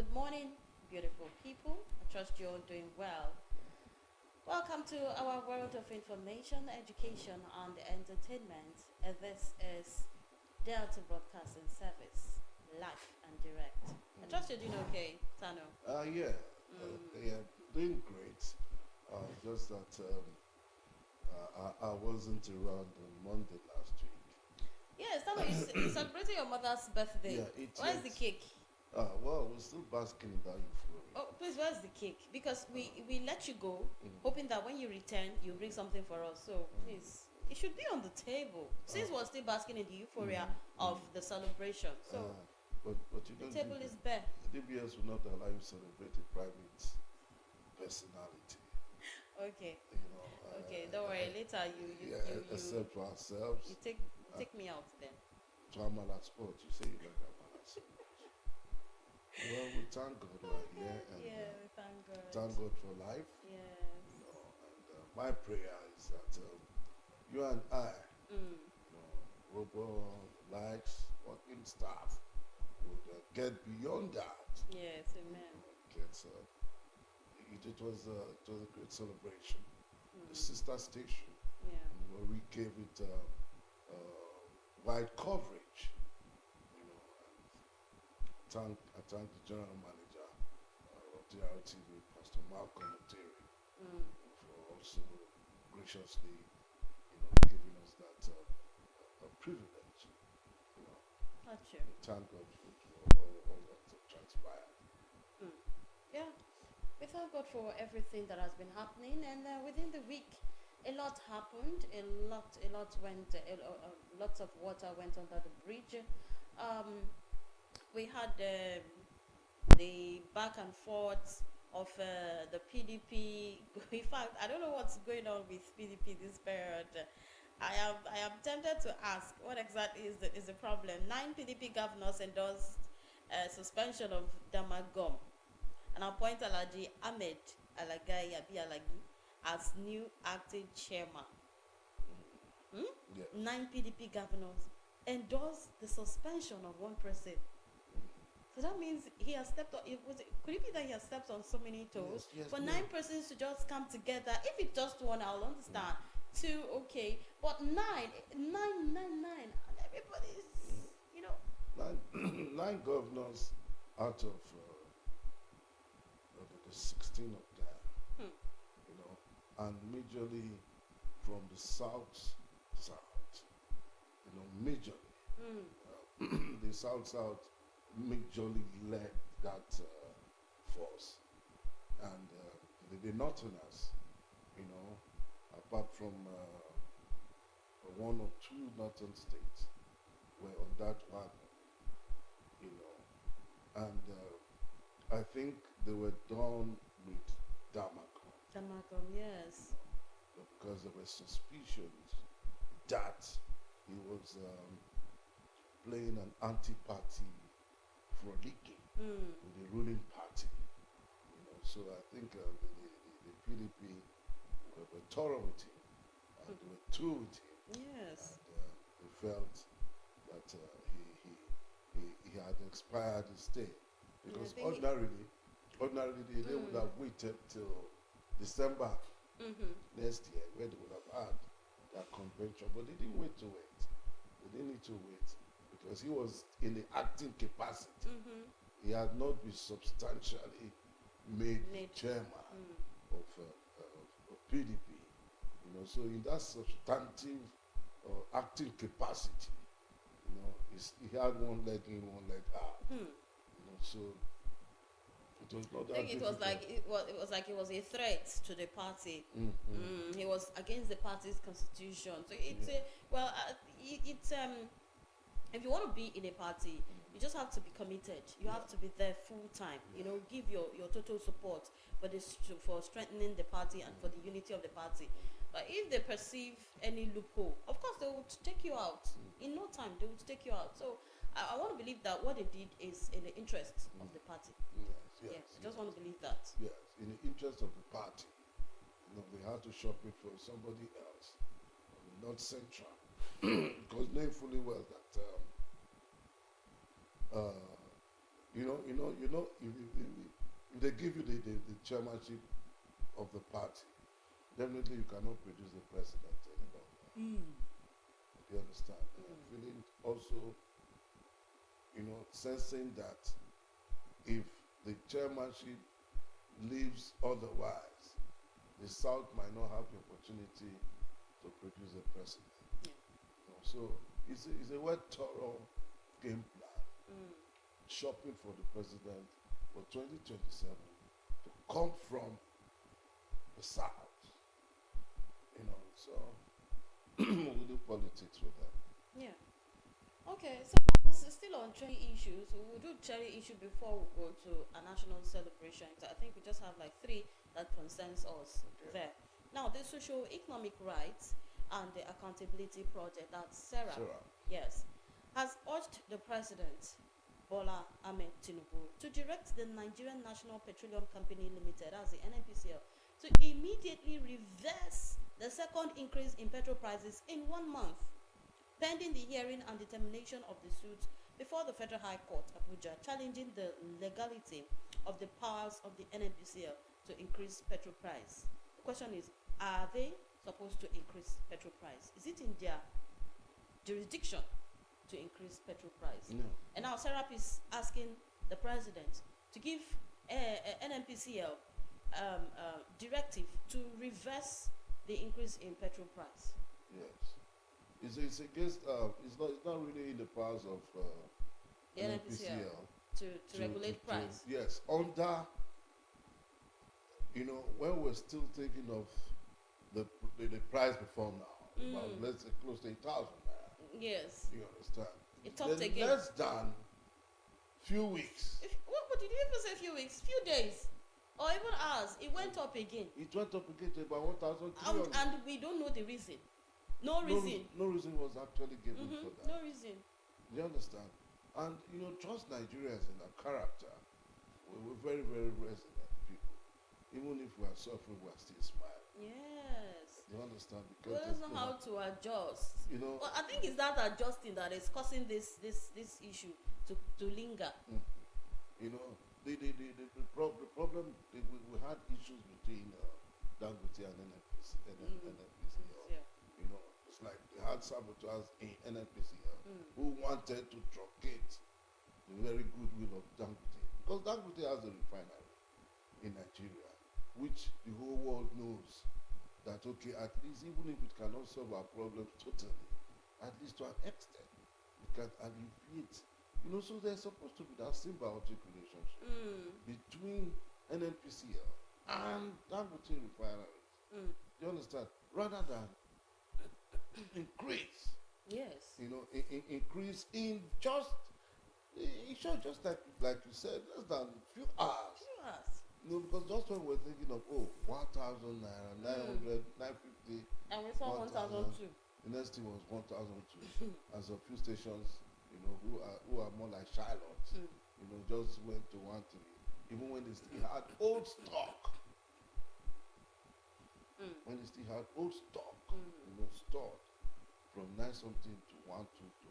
Good morning, beautiful people. I trust you're all doing well. Welcome to our world of information, education, and entertainment. This is Delta Broadcasting Service, live and direct. I trust you're doing okay, Tano. Yeah, yeah, doing great. Just that I wasn't around on Monday last week. Yes, Tano, you're celebrating your mother's birthday. Yeah, it Where's the yet. cake? Well, we're still basking in that euphoria. Oh, please, where's the cake? Because we let you go, hoping that when you return, you bring something for us. So please, it should be on the table. Since we're still basking in the euphoria of the celebration, so But you the know, table is bare. DBS will not allow you to celebrate a private personality. Okay, You know. okay. Don't worry. Later, Except for ourselves. you take me out then. To Amala Sport, you say you like Amala so much. Well, we thank God we're here and Yeah, we thank God. thank God for life. Yes. You know, and my prayer is that you and I, you know, Robo likes working staff would get beyond that. Yes. Amen. Get, it was a great celebration. The sister station, Yeah. where we gave it wide coverage. You know, I thank the general manager of DRTV, Pastor Malcolm Oteri, for also graciously, giving us that privilege. You know, Not sure. thank God for all that transpired. Yeah. We thank God for everything that has been happening, and within the week, a lot happened. A lot went. Lots of water went under the bridge. We had the back and forth of the PDP. In fact, I don't know what's going on with PDP this period. I am tempted to ask what exactly is the problem. 9 PDP governors endorsed suspension of Damagom and appoint Alaji Ahmed Alagai Abi Alagi as new acting chairman. Yeah. 9 PDP governors endorsed the suspension of one person. So that means he has stepped on. Could it be that he has stepped on so many toes? Yes, For no. 9 persons to just come together, if it's just one, I'll understand. Two, okay, but nine, and everybody's, you know. Nine governors out of the 16 of them, you know, and majorly from the south, you know, majorly. The south majorly led that force, and the northerners, you know, apart from one or two northern states, were on that wagon, you know, and I think they were done with Damako Damagom, yes. because there were suspicions that he was playing an anti-party frolicking with the ruling party. You know, so I think the PDP were thorough with him, and they were through with him, Yes. and they felt that he had expired his stay, because think ordinarily they would have waited till December next year, where they would have had their convention, but they didn't wait to wait. They didn't need to wait because he was in the acting capacity. He had not been substantially made chairman of PDP. You know, so in that substantive acting capacity, you know, he had one leg in, one leg out. You know, so it was not that I think it was difficult. like it was a threat to the party. He was against the party's constitution. So it's it's if you want to be in a party, you just have to be committed. You have to be there full time. You know, give your total support for strengthening the party and for the unity of the party. But if they perceive any loophole, of course they would take you out. In no time, they would take you out. So I want to believe that what they did is in the interest of the party. Yes, I just want to believe that. yes, in the interest of the party. You know, they had to shop it for somebody else, not Central, because knowing fully well that if they give you the chairmanship of the party, definitely you cannot produce the president anymore. You understand? And I'm feeling also, sensing that if the chairmanship leaves otherwise, the South might not have the opportunity to produce a president. Yeah. So it's a well thorough game plan, shopping for the president for 2027 to come from the South. So we do politics with them. Yeah. Okay, so still on trade issues. We'll do trade issue before we go to a national celebration. I think we just have like 3 that concerns us there. Now, the socio-economic rights and the accountability project, that's Sarah. Yes, has urged the president, Bola Ahmed Tinubu, to direct the Nigerian National Petroleum Company Limited, as the NNPCL, to immediately reverse the second increase in petrol prices in 1 month, pending the hearing and determination of the suit before the Federal High Court, Abuja, challenging the legality of the powers of the NNPCL to increase petrol price. The question is, are they supposed to increase petrol price? Is it in their jurisdiction to increase petrol price? No. And now Serap is asking the president to give NNPCL directive to reverse the increase in petrol price. Yes. It's against, it's not really in the powers of The NNPCL to regulate price. Yes, under, when we're still thinking of the price before now, about, let's say, close to 1,000 naira. Yes. You understand? It topped Then again. less than few weeks. What did you even say? Few weeks, few days, or even hours? It went up again. It went up again to about 1,300. And we don't know the reason. No reason. No reason was actually given for that. No reason. You understand? And trust Nigerians in our character. We're very, very resilient people. Even if we are suffering, we are still smiling. Yes. You understand? We Because don't know how to adjust. Well, I think it's that adjusting that is causing this issue to linger. The problem, we had issues between Dangote and NNPCL. Yeah. It's like they had saboteurs in NNPCL who wanted to truncate the very goodwill of Dangote. Because Dangote has a refinery in Nigeria, which the whole world knows that, okay, at least even if it cannot solve our problems totally, at least to an extent, it can alleviate. So there's supposed to be that symbiotic relationship between NNPCL and Dangote refineries. You understand? Rather than increase. Yes. Increase in just, it's just like you said, less than a few hours. Because just when we're thinking of 1,000 naira, 900, 950, and we saw 1,002. The next thing was 1,002. And some few stations, who are more like Charlotte, just went to 1,300. Even when they still had old stock. When they still had old stock, stored from 9 something to 1,2 to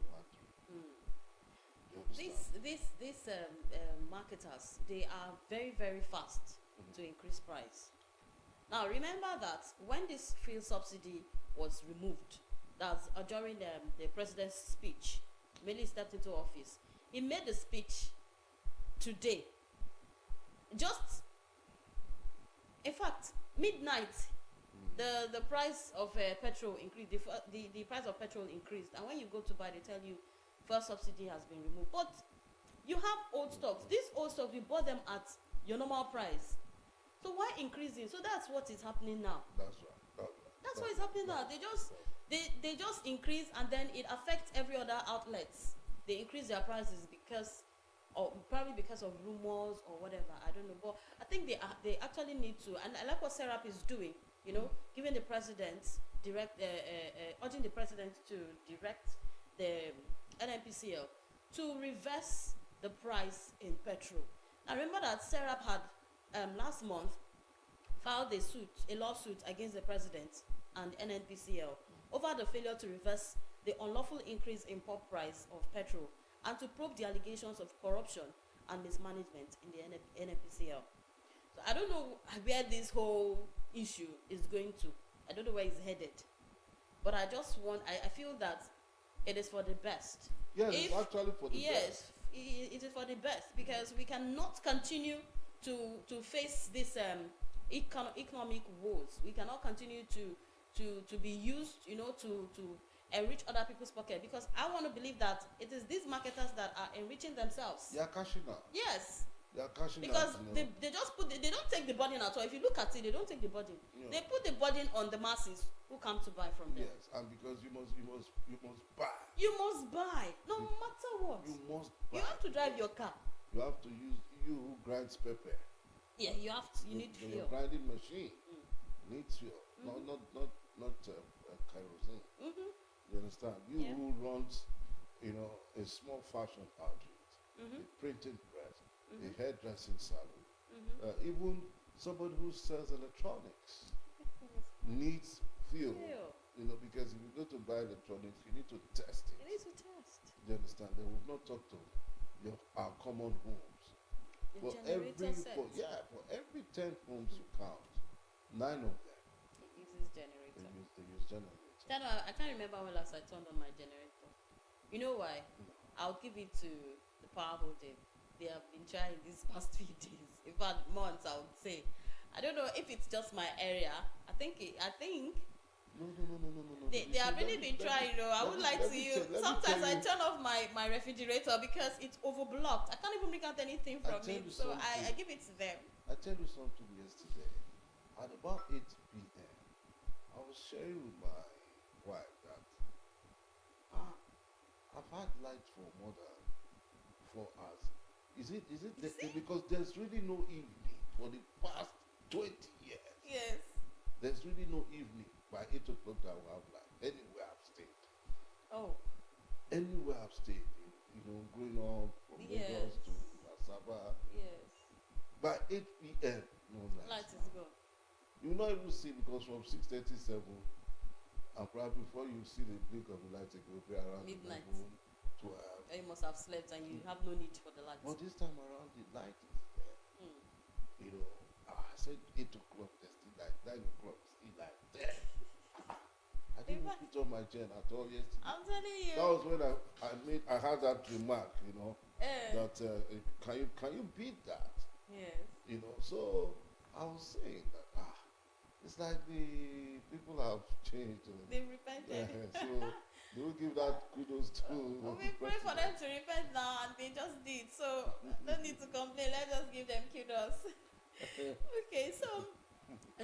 1,300. These marketers, they are very, very fast to increase price. Now remember that when this fuel subsidy was removed, that's during the president's speech, when he stepped into office, he made the speech today. Just, in fact, midnight, the price of petrol increased. The price of petrol increased, and when you go to buy, they tell you fuel subsidy has been removed. But you have old stocks. These old stocks, you bought them at your normal price. So why increasing? So that's what is happening now. That's right. That's what is happening now. They just increase, and then it affects every other outlets. They increase their prices probably because of rumors or whatever. I don't know, but I think they actually need to, and I like what Serap is doing. Giving the president urging the president to direct the NNPCL to reverse the price in petrol. I remember that Serap had last month filed a lawsuit against the president and NNPCL over the failure to reverse the unlawful increase in pump price of petrol and to probe the allegations of corruption and mismanagement in the NPCL. So I don't know where this whole issue is going to. I don't know where it's headed. But I just want, I feel that it is for the best. Yes, it's actually for the best. Yes, it is for the best, because we cannot continue to face this economic woes. We cannot continue to be used, to enrich other people's pocket, because I want to believe that it is these marketers that are enriching themselves. They are cashing out. Yes. They are cashing because out. Because they just they don't take the burden at all. If you look at it, they don't take the burden. Yeah. They put the burden on the masses who come to buy from them. Yes, and because you must buy. You must buy, no matter what. You must buy. You have to drive your car. You have to use, you who grinds pepper. Yeah, you have to. You need fuel. Your grinding machine needs fuel. Not kerosene. You understand? You who runs, a small fashion outlet, a printing press, a hairdressing salon, even somebody who sells electronics needs fuel. Because if you go to buy electronics, you need to test it. You need to test. You understand? They will not talk to our common homes. For every 10 homes you count, 9 of them uses generator. They use generator. I can't remember when last I turned on my generator. You know why? I'll give it to the power holding. They have been trying these past few days. In fact, months, I would say. I don't know if it's just my area. I think. No. They have really been trying, I would like to use. Sometimes I turn off my refrigerator because it's overblocked. I can't even bring out anything from it. So I give it to them. I tell you something yesterday. At about 8 p.m., I was sharing with my wife that I've had light for more than 4 hours. Is it because there's really no evening for the past 20 years. Yes. There's really no evening by 8 o'clock that will have light anywhere I've stayed. Oh. Anywhere I've stayed, going on from Lagos to Asaba. Yes. By 8 p.m., no light. Light is gone. You will not even see, because from 6:37, and probably before you see the blink of the light, it will be around midnight. 12. You must have slept and you have no need for the light. But this time around, the light is there. I said 8 o'clock, there's still light. 9 o'clock, still light there. I didn't put on my gen at all yesterday. I'm telling you. That was when I had that remark, that can you beat that? Yes. So I was saying that it's like the people have changed. They repented. So they will give that kudos to. We pray for them to repent now, and they just did. So no need to complain. Let's just give them kudos. Okay, so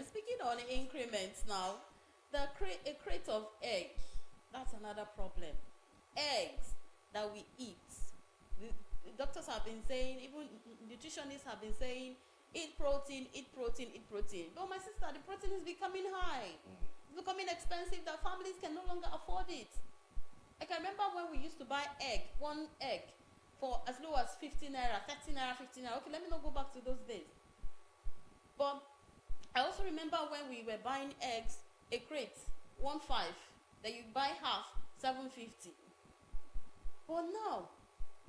speaking on increments now, a crate of egg, that's another problem. Eggs that we eat. The doctors have been saying, even nutritionists have been saying, eat protein, eat protein, eat protein. But my sister, the protein is becoming high. It's becoming expensive that families can no longer afford it. I can remember when we used to buy one egg for as low as 50 naira, 30 naira, 50 naira. Okay, let me not go back to those days. But I also remember when we were buying eggs, a crate, 1.5, that you buy half, 750. But now,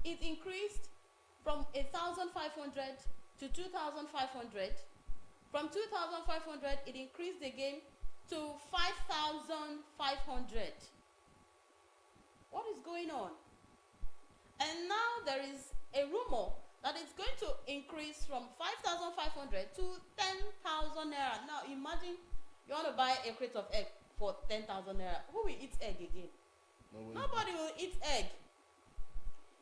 it increased from 1,500 to 2,500. From 2,500, it increased again to 5,500. What is going on? And now there is a rumor that it's going to increase from 5,500 to 10,000 naira. Now imagine you want to buy a crate of egg for 10,000 naira. Who will eat egg again? Nobody will eat egg.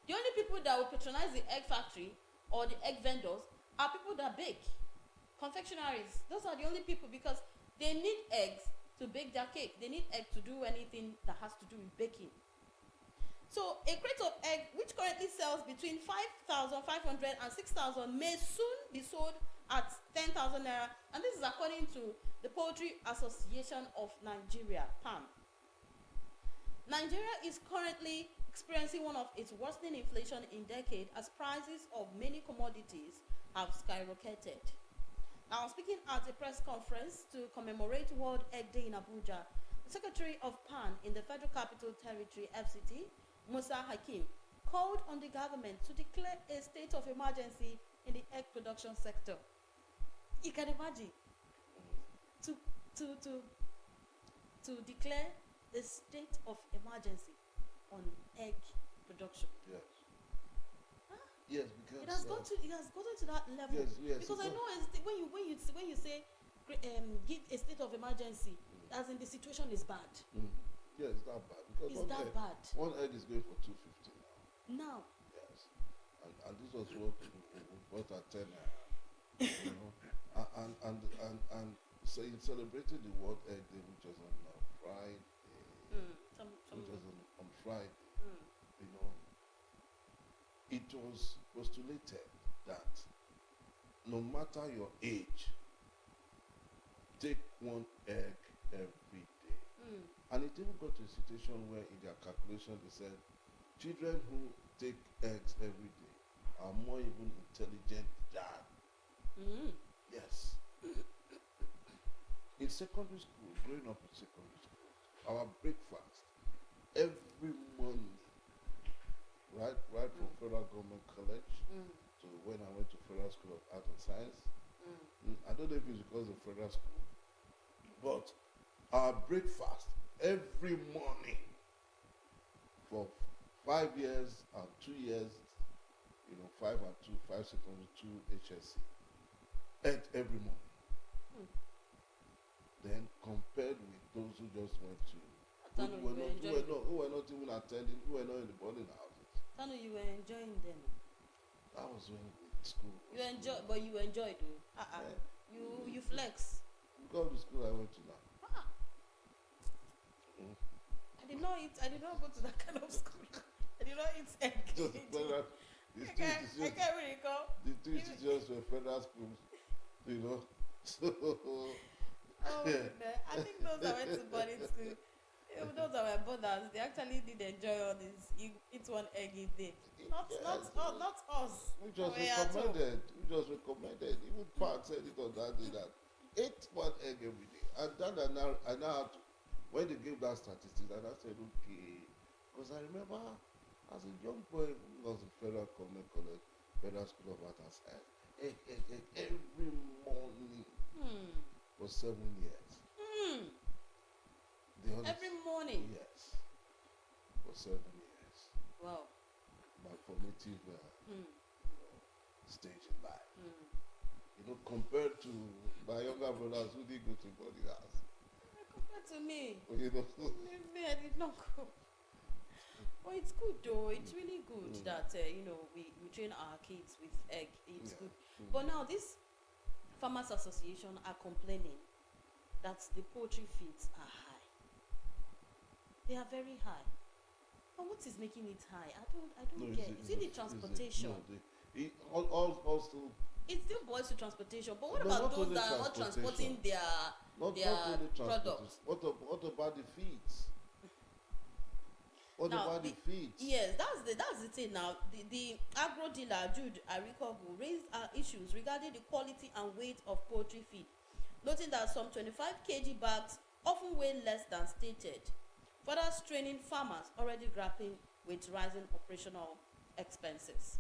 The only people that will patronize the egg factory or the egg vendors are people that bake. Confectionaries. Those are the only people, because they need eggs to bake their cake. They need egg to do anything that has to do with baking. So a crate of egg, which currently sells between 5,500 and 6,000, may soon be sold at 10,000 naira. And this is according to the Poultry Association of Nigeria, PAN. Nigeria is currently experiencing one of its worsening inflation in decades, as prices of many commodities have skyrocketed. Now, speaking at a press conference to commemorate World Egg Day in Abuja, the Secretary of PAN in the Federal Capital Territory, FCT, Musa Hakim, called on the government to declare a state of emergency in the egg production sector. You can imagine. To to to to declare a state of emergency on egg production. Yes. Huh? Yes, because It has gotten to that level. Yes, yes. Because I know when you say give a state of emergency, as in the situation is bad. Yeah, it's that bad. Because It's that bad. one egg is going for 250 now. Now, Yes. And this was what we bought at 10 naira. You know? And so in celebrating the World Egg Day, which was on Friday, which was on Friday, you know, it was postulated that no matter your age, take one egg every day. And it even got to a situation where in their calculation they said children who take eggs every day are more even intelligent than yes. In secondary school, growing up in secondary school, our breakfast every morning, right from Federal Government College to when I went to Federal School of Art and Science. I don't know if it's because of Federal School, but our breakfast every morning for 5 years and 2 years, you know, 5 and 2, 5 secondary, 2 HSC, ate every morning. Then compared with those who just went to who were not even attending, who were not in the boarding houses. Tano, you were enjoying them. That was when school. You enjoy, but you enjoyed though. Yeah. You flex. Because the school I went to now. I did not go to that kind of school. I did not eat egg. Just federal. I can't really go. The two institutions were federal schools, you know. So. I think those that went to boarding school, those that were boarders, they actually did enjoy all this. You eat one egg a day. Not us. Which was recommended. Even Park said it on that day that ate one egg every day. And then I now had to, when they gave that statistics, and I said, okay. Because I remember as a young boy who was in Federal Government College, Federal School of Art and Science, every morning. For 7 years. Every morning? Yes. For 7 years. Wow. My formative stage in life. You know, compared to my younger brothers who didn't go to boarding house. Compared to me. You know. Me, I did not go. Well, it's good though. It's really good that, we train our kids with egg. It's good. But now this Farmers Association are complaining that the poultry feeds are high. They are very high. But what is making it high? I don't get. Is it the transportation? Also, it still boils to transportation. But what about those that are not transporting their products? What about the feeds? What about the feeds? Yes, that's the thing now. The agro dealer Jude Arikogu raised issues regarding the quality and weight of poultry feed, noting that some 25 kg bags often weigh less than stated, further straining farmers already grappling with rising operational expenses.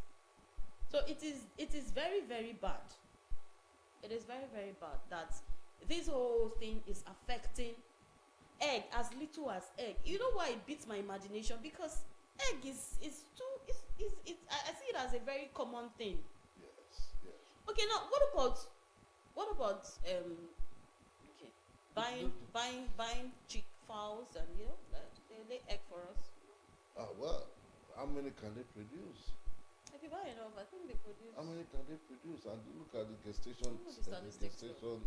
So it is very, very bad. It is very, very bad that this whole thing is affecting egg, as little as egg. You know why it beats my imagination? Because egg I see it as a very common thing. Yes. Okay, now what about buying chick fowls and they lay egg for us? Well, how many can they produce? If you buy enough, I think they produce. How many can they produce? And look at the gestation period.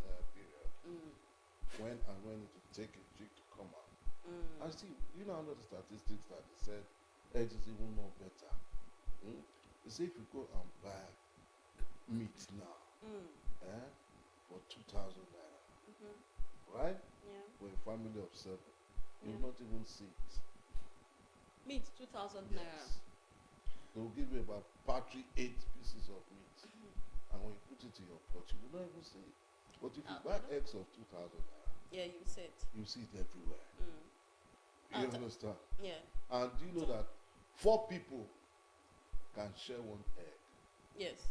When it will take a chick to come out. And see, under the statistics that they said eggs is even more better. They say if you go and buy meat now for 2,000 naira, right? Yeah. For a family of 7, you will not even see it. Meat 2,000 naira. Yes. They will give you about partly 8 pieces of meat. And when you put it in your pot, you will not even see it. But if you buy eggs of 2,000 naira, you see it. You see it everywhere. You understand? Yeah. And do you know that 4 people can share one egg Yes.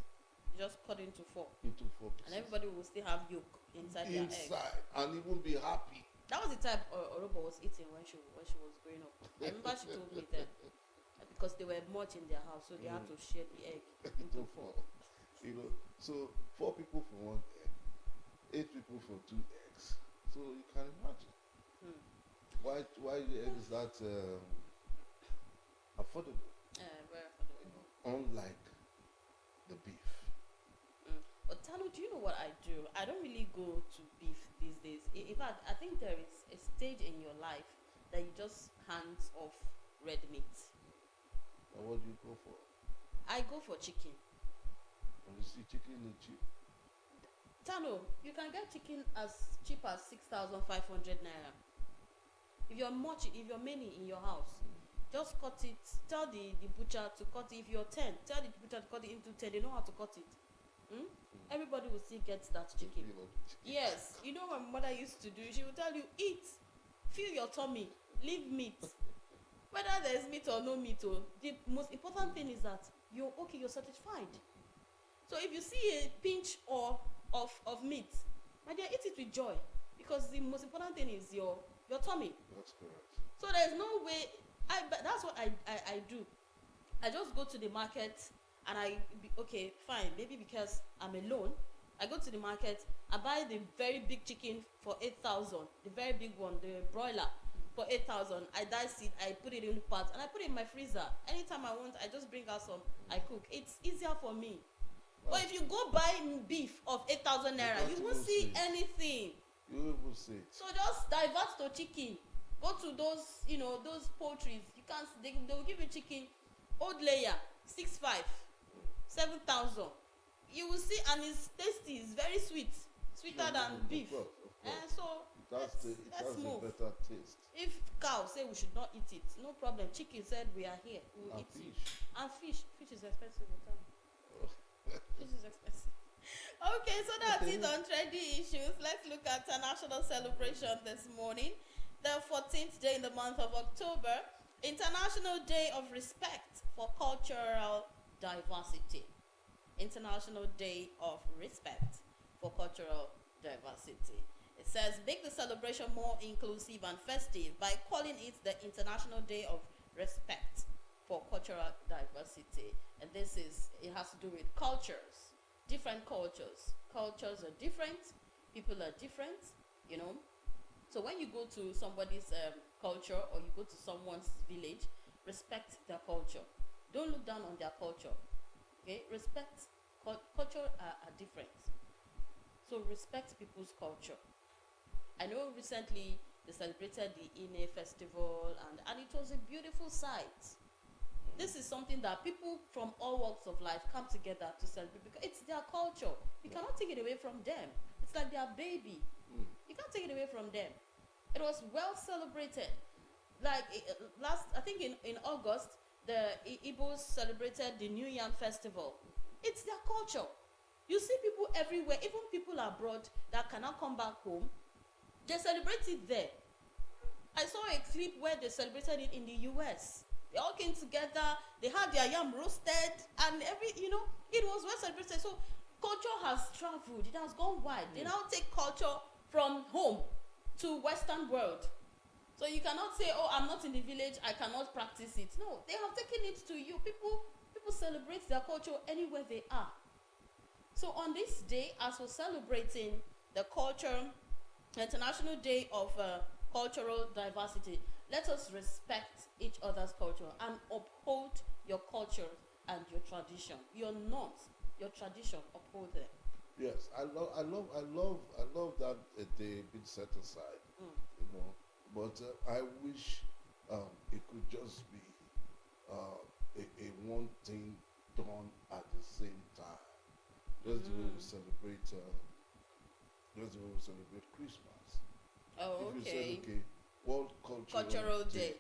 Just cut into 4. into 4 pieces. And everybody will still have yolk inside their egg. And even be happy. That was the type Orobo was eating when she was growing up. I remember she told me then, because they were much in their house, so they had to share the egg into 4. You know, so 4 people for 1 egg, 8 people for 2 eggs. So you can imagine why the egg is that affordable. Very affordable. Unlike the beef. But Tanu, do you know what I do? I don't really go to beef these days. In fact, I think there is a stage in your life that you just hands off red meat. And what do you go for? I go for chicken. And you see chicken is cheap. Tano, you can get chicken as cheap as 6,500 naira. If you're many in your house, just cut it. Tell the butcher to cut it. If you're 10, tell the butcher to cut it into 10. They know how to cut it. Everybody will still get that chicken. Yes, you know what my mother used to do? She would tell you, eat, fill your tummy, leave meat. Whether there's meat or no meat, the most important thing is that you're okay, you're satisfied. So if you see a pinch of meat, my dear, eat it with joy, because the most important thing is your tummy. That's correct. So there's no way. But that's what I do. I just go to the market and okay, fine, maybe because I'm alone, I go to the market, I buy the very big chicken for 8,000, the very big one, the broiler, for 8,000. I dice it, I put it in parts, and I put it in my freezer. Anytime I want, I just bring out some, I cook. It's easier for me. Wow. But if you go buy beef of 8,000 naira, you won't see anything. You will see. So just divert to chicken. Go to those, those poultries. You can't. They will give you chicken, old layer, 6,500, 7,000. You will see, and it's tasty. It's very sweet, sweeter than beef. Of course. So let's move. A better taste. If cow say we should not eat it, no problem. Chicken said we are here. We will eat fish. it. And fish is expensive. Fish is expensive. Okay, so that's it on trendy issues. Let's look at a national celebration this morning. The 14th day in the month of October, International Day of Respect for Cultural Diversity. International Day of Respect for Cultural Diversity. It says, make the celebration more inclusive and festive by calling it the International Day of Respect for Cultural Diversity. And it has to do with cultures, different cultures. Cultures are different, people are different, So when you go to somebody's culture, or you go to someone's village, respect their culture. Don't look down on their culture. Okay? Respect. Culture are different. So respect people's culture. I know recently they celebrated the Ine festival, and it was a beautiful sight. This is something that people from all walks of life come together to celebrate, because it's their culture. You cannot take it away from them. It's like their baby. You can't take it away from them. It was well celebrated. Like I think in August, the Igbos celebrated the New Yam Festival. It's their culture. You see people everywhere, even people abroad that cannot come back home, they celebrate it there. I saw a clip where they celebrated it in the US. They all came together, they had their yam roasted, and it was well celebrated. So culture has traveled, it has gone wide. They now take culture from home to Western world. So you cannot say, oh, I'm not in the village, I cannot practice it. No, they have taken it to you. People celebrate their culture anywhere they are. So on this day, as we're celebrating the International Day of Cultural Diversity, let us respect each other's culture and uphold your culture and your tradition. Your norms, your tradition, uphold them. Yes, I love that day being set aside. But I wish it could just be a one thing done at the same time. That's the way we celebrate. That's the way we celebrate Christmas. Oh, if okay. you said, World Cultural Day.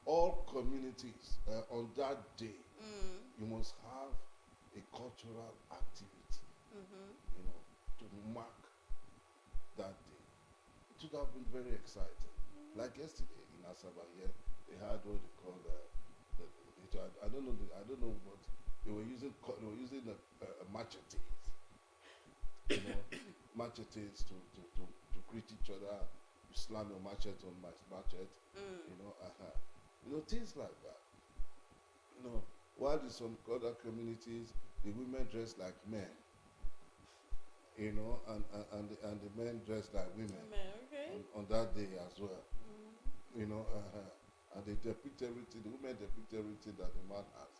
All communities on that day, you must have a cultural activity. To mark that day. It would have been very exciting. Like yesterday in Asaba here, they had what they call I don't know what They were using machetes, you know, machetes to greet each other. You slam your machete on my machete, you know, things like that. You know, while in some other communities, the women dress like men, you know, and the men dress like women Okay. on that day as well, you know, and they depict everything. The women depict everything that the man has,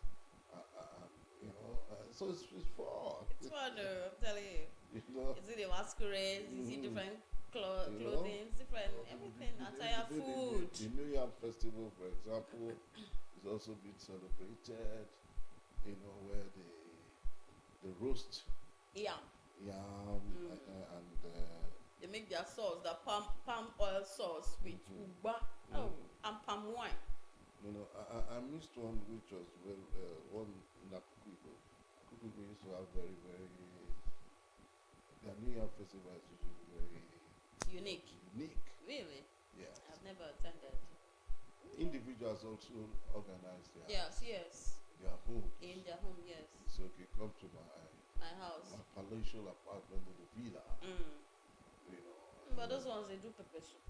you know. So it's fun. It's fun, I'm telling you. You know, You see the masquerades, you see different you know, clothing, different everything, entire food. The New Yam Festival, for example, is also being celebrated. You know, where they roast Yeah. yam and They make their sauce, the palm oil sauce with uba and palm wine. you know, I missed one which was one in Akuku. Akuku used to have very the New Year festival is usually very Unique. Really? Yeah. I've never attended. Individuals also organize Yes. their homes. In their home, yes. So okay, come to My house. my palatial apartment in the villa. You know. But those ones, they do pepper soup.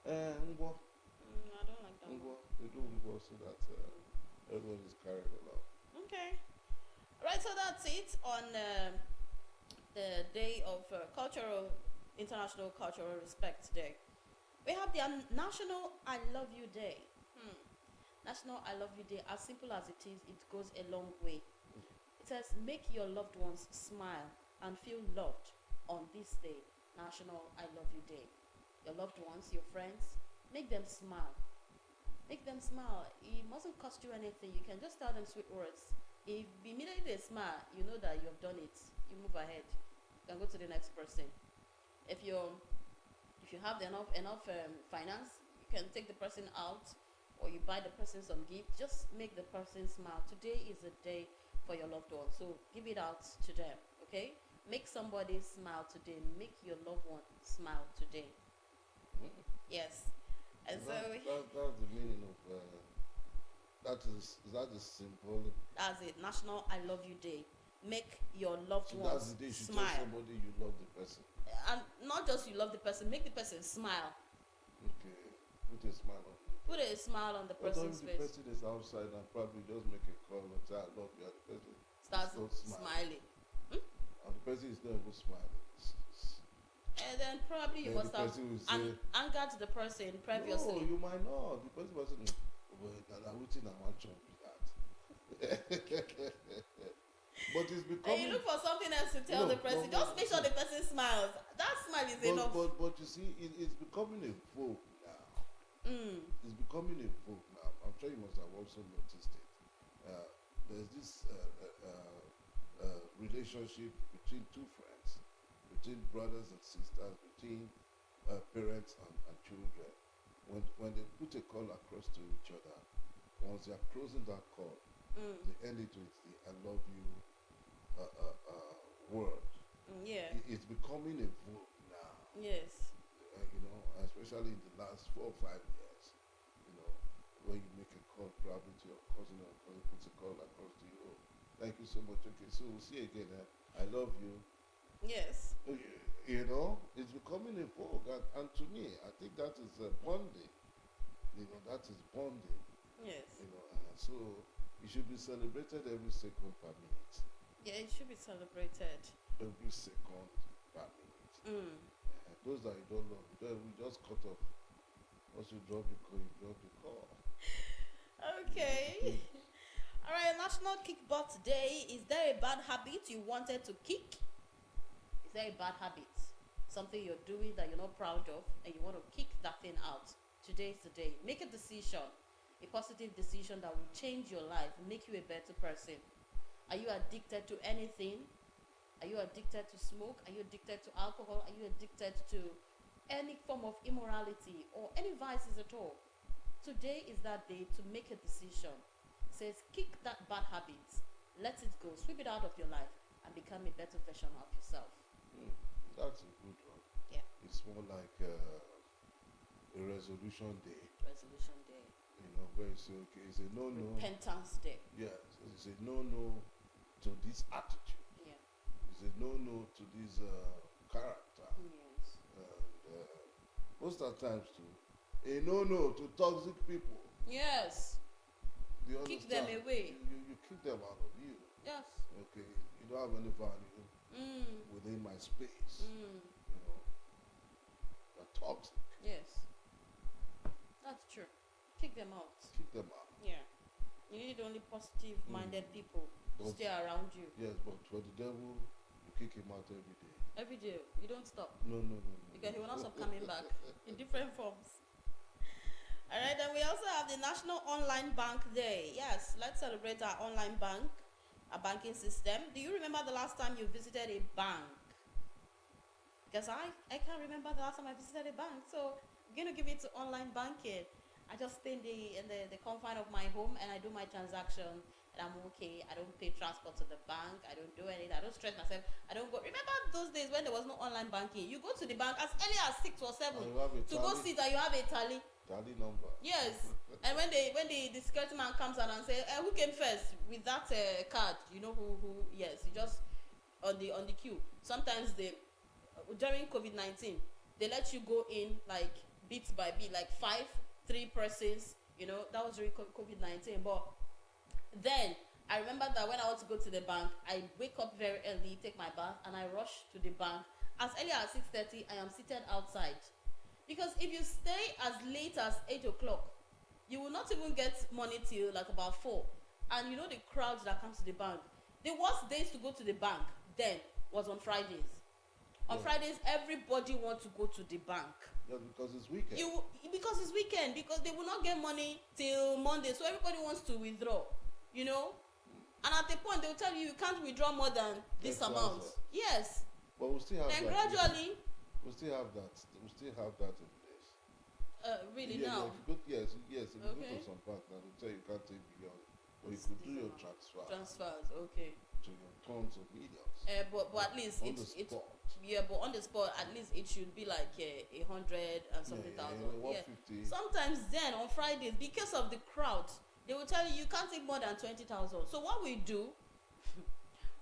Ngwo, I don't like that one. they do Ngwo so that everyone is carried along. Okay. Right, so that's it on the day of International Cultural Respect Day. We have the National I Love You Day. National I Love You Day, as simple as it is, it goes a long way. It says, make your loved ones smile and feel loved on this day, National I Love You Day. Your loved ones, your friends, make them smile. Make them smile. It mustn't cost you anything. You can just tell them sweet words. If immediately they smile, you know that you have done it. You move ahead. You can go to the next person. If you have enough finance, you can take the person out, or you buy the person some gift. Just make the person smile. Today is a day for your loved one, so give it out to them. Okay, make somebody smile today. Make your loved one smile today. Yes, and so that's the meaning of that is simple. that's it. National I Love You Day. Make your loved So ones that's the day you should smile, tell somebody you love the person. and not just you love the person. Make the person smile. Okay, put a smile on. Put a smile on the But person's if the face. person is outside and probably just make a call and say I love you, and the person Starts is not smiling. and the person is not even smiling. And then probably you Then must the have person will say, angered the person no, previously. you might not. The person was saying, well, I'm waiting, I want to be that. But it's And you becoming. look for something else to tell No, the person. no, Just make sure the person smiles. That smile is enough. But you see, it's becoming a vogue now. It's becoming a vogue now. I'm sure you must have also noticed it. There's this relationship between two friends, between brothers and sisters, between parents and children. When they put a call across to each other, once they are closing that call, they end it with the "I love you" word. Yeah. It's becoming a vogue now. Yes. You know, especially in the last 4 or 5 years, you know, when you make a call probably to your cousin or cousin puts a call across to you, oh, thank you so much, okay, so we'll see you again, I love you. Yes. You know, it's becoming a vogue, and to me, I think that is bonding, you know, that is bonding, Yes. you know, so it should be celebrated every second per minute, Yeah, it should be celebrated. every second per minute. Those that you don't love, we just cut off. Once you drop the call, you drop the call. Okay. All right, National Kick Butt Day. Is there a bad habit you wanted to kick? Is there a bad habit? Something you're doing that you're not proud of and you want to kick that thing out? Today is the day. Make a decision, a positive decision that will change your life, make you a better person. Are you addicted to anything? Are you addicted to smoke? Are you addicted to alcohol? Are you addicted to any form of immorality or any vices at all? Today is that day to make a decision. It says, kick that bad habit, let it go, sweep it out of your life, and become a better version of yourself. That's a good one. Yeah. It's more like a resolution day. Resolution day. You know, where you say, okay, it's a no-no. Repentance day. Yeah, it's a no-no to this attitude. Yeah. It's a no to this character. Yes. And most of the times too, a no to toxic people. Yes. Do you Kick understand? them away. You kick them out of you. Yes. Okay, you don't have any value within my space. You know, you're toxic. Yes. That's true. Kick them out. Kick them out. Yeah. You need only positive-minded people to But- stay around you. Yes, but for the devil, you kick him out every day. Every day. You don't stop. No. Because he will not stop coming back in different forms. Alright, then we also have the National Online Bank Day. Yes, let's celebrate our online bank, our banking system. Do you remember the last time you visited a bank? Because I can't remember the last time I visited a bank. So I'm going to give it to online banking. I just stay in the confine of my home and I do my transaction and I'm okay. I don't pay transport to the bank. I don't do anything. I don't stress myself. I don't go. Remember those days when there was no online banking? You go to the bank as early as 6 or 7 And you have a to go tally. sit and you have a tally. Tally number. Yes. And when the security man comes out and say, who came first with that card? You know who? Yes, you just on the queue. Sometimes they during COVID-19 they let you go in like bit by bit, like 3 persons. You know that was during COVID-19. But then I remember that when I want to go to the bank, I wake up very early, take my bath, and I rush to the bank. As early as 6:30, I am seated outside. Because if you stay as late as 8 o'clock, you will not even get money till like about 4. And you know the crowds that come to the bank. The worst days to go to the bank then was on Fridays. On Fridays, everybody wants to go to the bank. Yeah, because it's weekend. Because it's weekend, because they will not get money till Monday, so everybody wants to withdraw, you know. And at the point, they will tell you can't withdraw more than this amount. Yes. But we still have Then that. gradually, We still have that. We still have that in place. really Yeah, now. if you go, yes. If you go Okay. to some bank, now they tell you can't take beyond, but you could do your Transfers, okay. to your tons of millions. But at least On the it's spot. yeah, but on the spot at least it should be like 100 and something thousand. Yeah. 150. Sometimes then on Fridays, because of the crowd, they will tell you can't take more than 20,000. So what we do,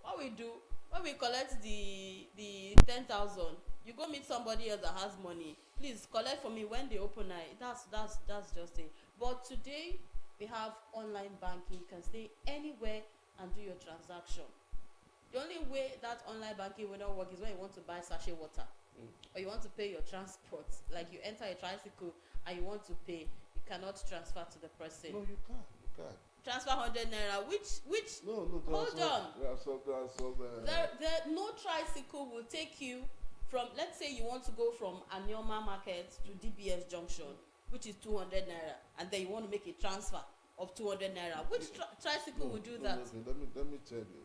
when we collect the 10,000, you go meet somebody else that has money. Please collect for me when they open night. That's just it. But today we have online banking. You can stay anywhere and do your transaction. The only way that online banking will not work is when you want to buy sachet water or you want to pay your transport. Like you enter a tricycle and you want to pay, you cannot transfer to the person. No, you can't. You can't. Transfer 100 naira. Which No. Hold on. There are some. no tricycle will take you from. Let's say you want to go from Anioma Market to DBS Junction, which is 200 naira, and then you want to make a transfer of 200 naira. Which tricycle will do that? Okay, let me tell you.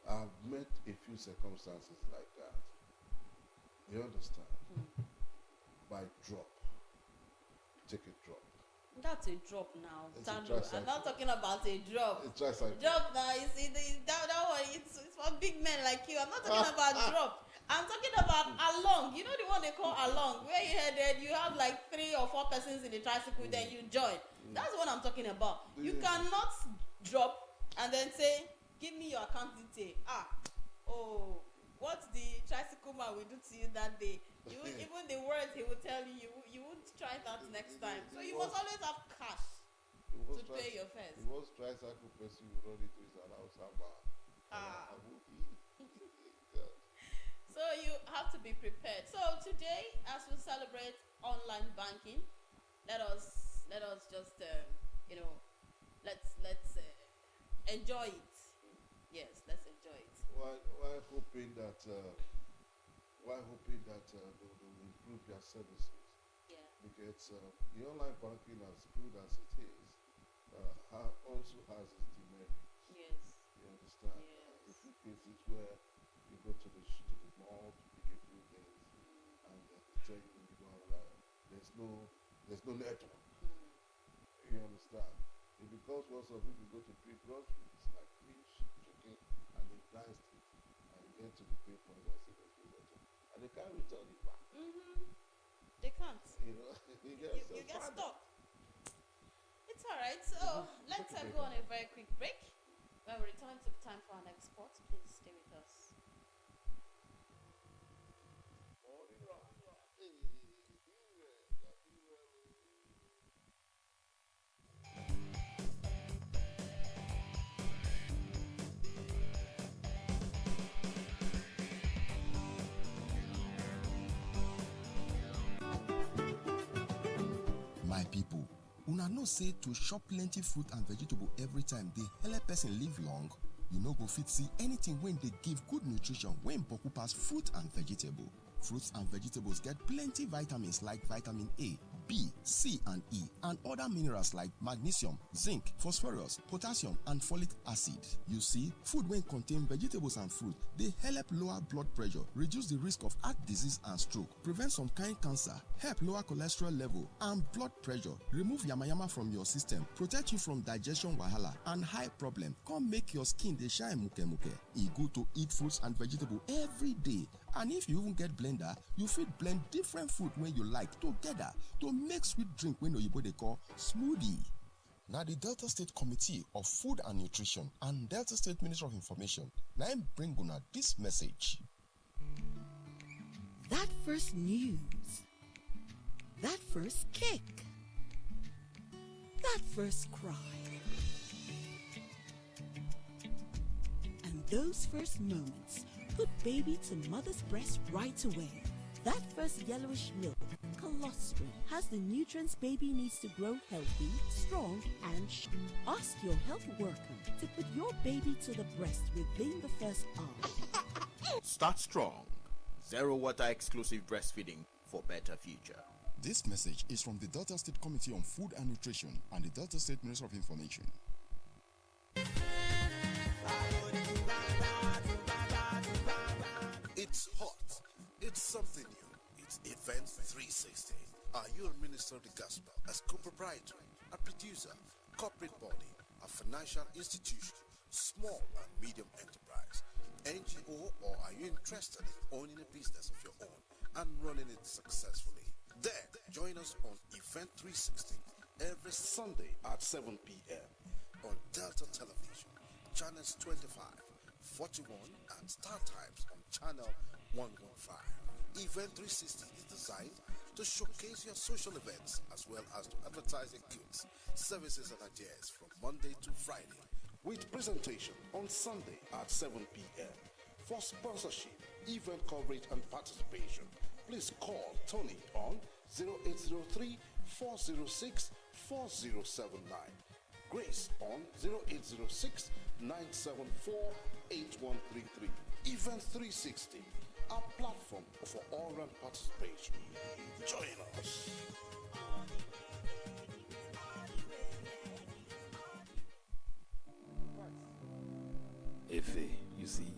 I've met a few circumstances like that. You understand? By drop. Take a drop. That's a drop now. It's a Sandro. tricycle. I'm not talking about a drop. It's tricycle. Drop now. That one. It's for big men like you. I'm not talking about drop. I'm talking about along. You know the one they call along, where you headed. You have like 3 or 4 persons in the tricycle. Then you join. That's what I'm talking about. You cannot drop and then say, "Give me your account detail." What the tricycle man will do to you that day? You even the words he will tell you, you won't try that next time. So you must always have cash to pay your fares. The most tricycle person you run into is an Osama. So you have to be prepared. So today, as we celebrate online banking, let us just let's enjoy it. Yes, let's enjoy it. Why hoping that they will improve their services? Yeah. Because the online banking, as good as it is, also has its demerits. Yes. You understand? Yes. If you cases where you go to the mall to pick a few things, and they tell you there's no network. You understand? It becomes once of people go to pick groceries like fish, chicken, and they diced it, and you get to the pay point and say there's no network, and they can't return it back. They can't. You know, You get stuck. It's It's all right. So let's go on a very quick break. When we return to the time for our next spot, please stay with us. My people, una know say to chop plenty fruit and vegetable every time dey help person live long. You no go fit see anything when they give good nutrition when boku pass fruit and vegetable. Fruits and vegetables get plenty vitamins like vitamin A, B, C and E, and other minerals like magnesium, zinc, phosphorus, potassium and folic acid. You see, food when contain vegetables and fruit, they help lower blood pressure, reduce the risk of heart disease and stroke, prevent some kind cancer, help lower cholesterol level and blood pressure, remove yamayama from your system, protect you from digestion wahala and high problem, come make your skin dey shine muke muke. E good to eat fruits and vegetable every day. And if you even get blender, you fit blend different fruit when you like together to make sweet drink when oyibo dey call smoothie. Now the Delta State Committee of Food and Nutrition and Delta State Ministry of Information now bring una this message. That first news, that first kick, that first cry, and those first moments put baby to mother's breast right away. That first yellowish milk, colostrum, has the nutrients baby needs to grow healthy, strong, and ask your health worker to put your baby to the breast within the first hour. Start strong. Zero water exclusive breastfeeding for better future. This message is from the Delta State Committee on Food and Nutrition and the Delta State Ministry of Information. It's hot. It's something new. It's Event 360. Are you a minister of the gospel, a co-proprietor, a producer, corporate body, a financial institution, small and medium enterprise, NGO, or are you interested in owning a business of your own and running it successfully? Then join us on Event 360 every Sunday at 7 p.m. on Delta Television, channels 25, 41, and Star Times on channel 115. Event 360 is designed to showcase your social events as well as to advertise your goods, services, and ideas from Monday to Friday, with presentation on Sunday at 7 p.m. For sponsorship, event coverage, and participation, please call Tony on 0803 406 4079. Grace on 0806 974 8133. Event 360, a platform for all-round participation. Join us. Efe, you see,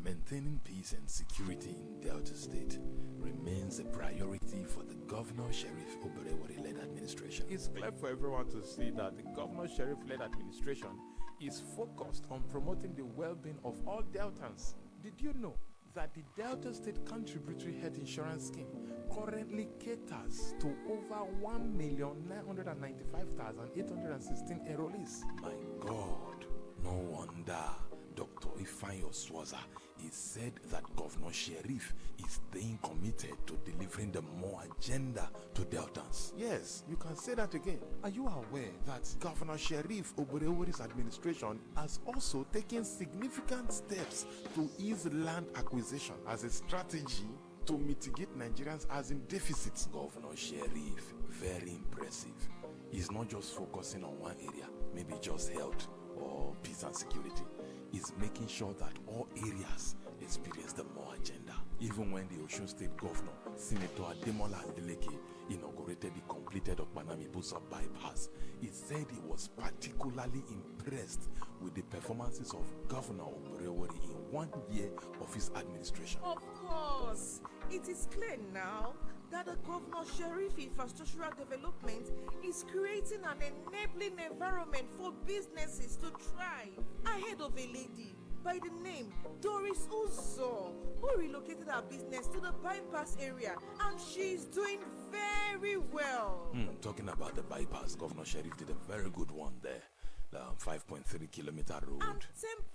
maintaining peace and security in Delta State remains a priority for the Governor Sheriff Oberewori-led administration. It's clear for everyone to see that the Governor Sheriff-led administration is focused on promoting the well-being of all Deltans. Did you know that the Delta State Contributory Health Insurance Scheme currently caters to over 1,995,816 enrollees? My God, no wonder Dr. Ifeanyi Oswaza is said that Governor Sheriff is staying committed to delivering the more agenda to Deltans. Yes, you can say that again. Are you aware that Governor Sheriff Oberewori's administration has also taken significant steps to ease land acquisition as a strategy to mitigate Nigerians' housing deficits? Governor Sheriff, very impressive. He's not just focusing on one area, maybe just health or peace and security. Is making sure that all areas experience the more agenda. Even when the Osun State Governor, Senator Ademola Adeleke, inaugurated the completed Okpanami-Busa bypass, he said he was particularly impressed with the performances of Governor Oberewori in 1 year of his administration. Of course, it is clear now that the Governor Sheriff infrastructural development is creating an enabling environment for businesses to thrive, ahead of a lady by the name Doris Uzo, who relocated her business to the bypass area and she's doing very well. Talking about the bypass, Governor Sheriff did a very good one there. The 5.3-kilometer road. And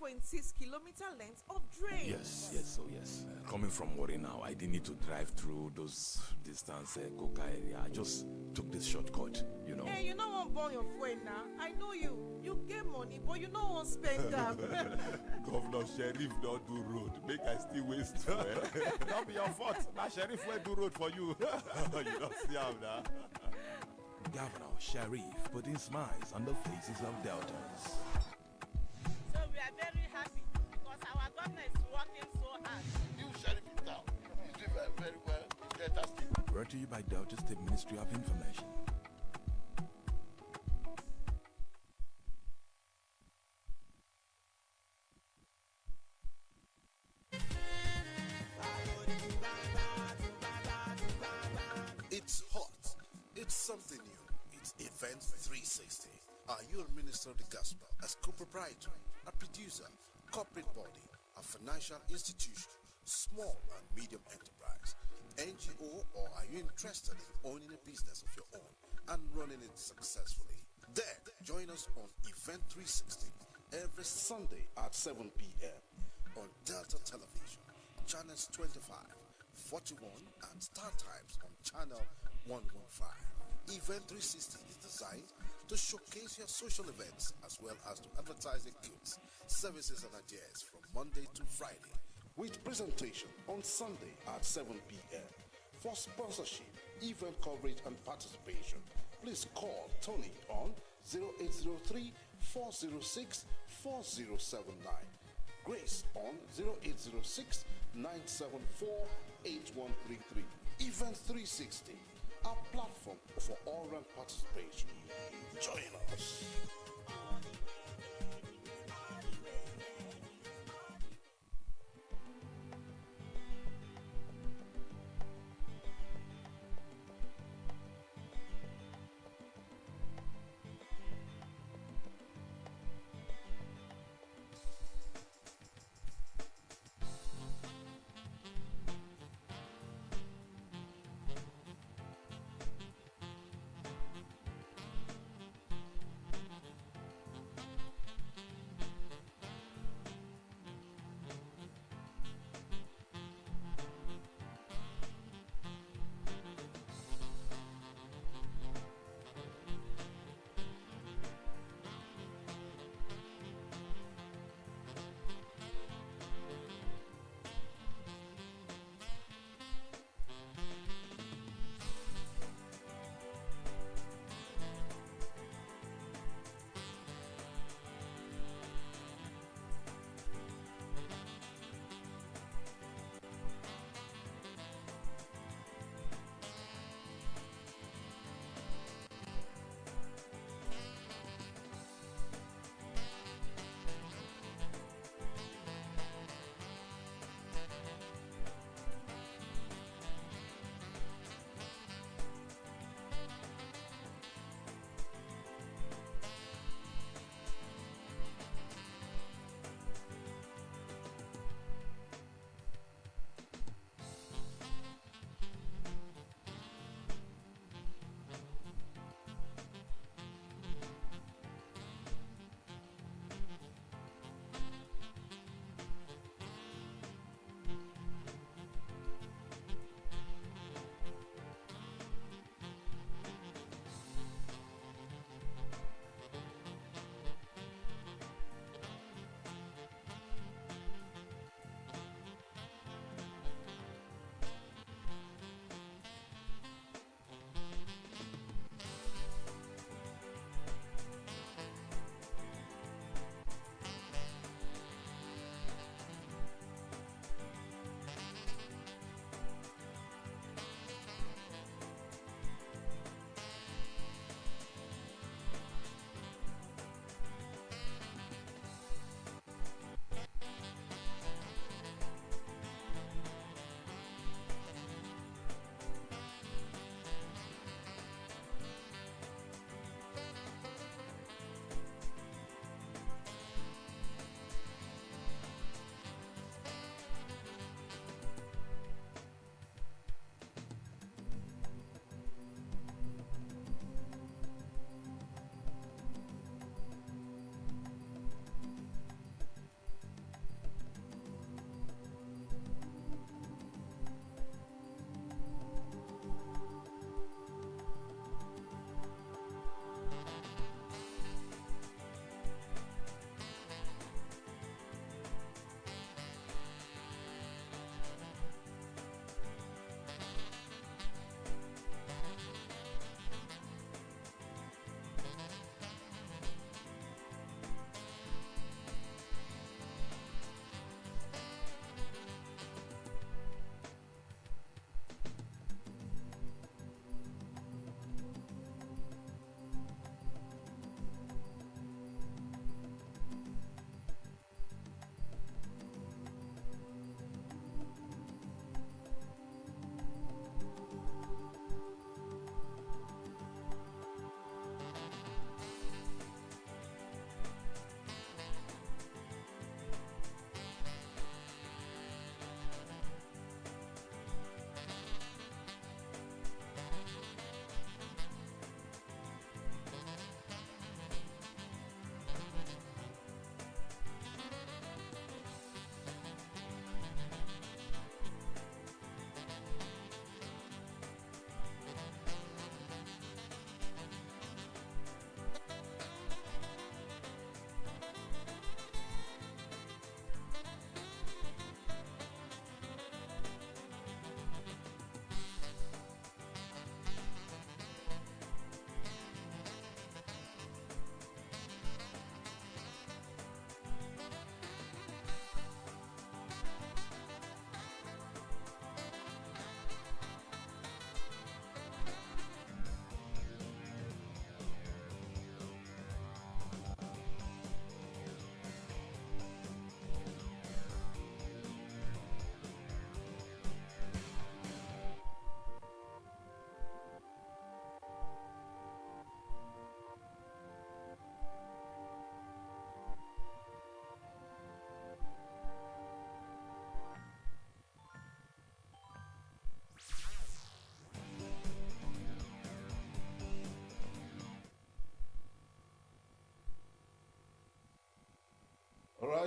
10.6 kilometer length of drain. Yes. Coming from Wari now, I didn't need to drive through those distance Coca area. I just took this shortcut, you know. Hey, you know what burn your fuel now? I know you. You get money, but you know what spend them. Governor Sheriff don't do road. Make I still waste fuel. Don't be your fault. Now Sheriff will do road for you. You don't see how that. Governor Sheriff putting smiles on the faces of Deltas. So we are very happy because our governor is working so hard. New sheriff in town. He's doing very, very well. Delta State. Brought to you by Delta State Ministry of Information. It's hot. It's something new. It's Event 360. Are you a minister of the gospel, a co-proprietor, a producer, corporate body, a financial institution, small and medium enterprise, NGO, or are you interested in owning a business of your own and running it successfully? Then join us on Event 360 every Sunday at 7 p.m. on Delta Television, channels 25, 41, and Star Times on channel 115. Event 360 is designed to showcase your social events as well as to advertise your goods, services, and ideas from Monday to Friday, with presentation on Sunday at 7 p.m. For sponsorship, event coverage, and participation, please call Tony on 0803 406 4079. Grace on 0806 974 8133. Event 360, a platform for all-round participation. Join us.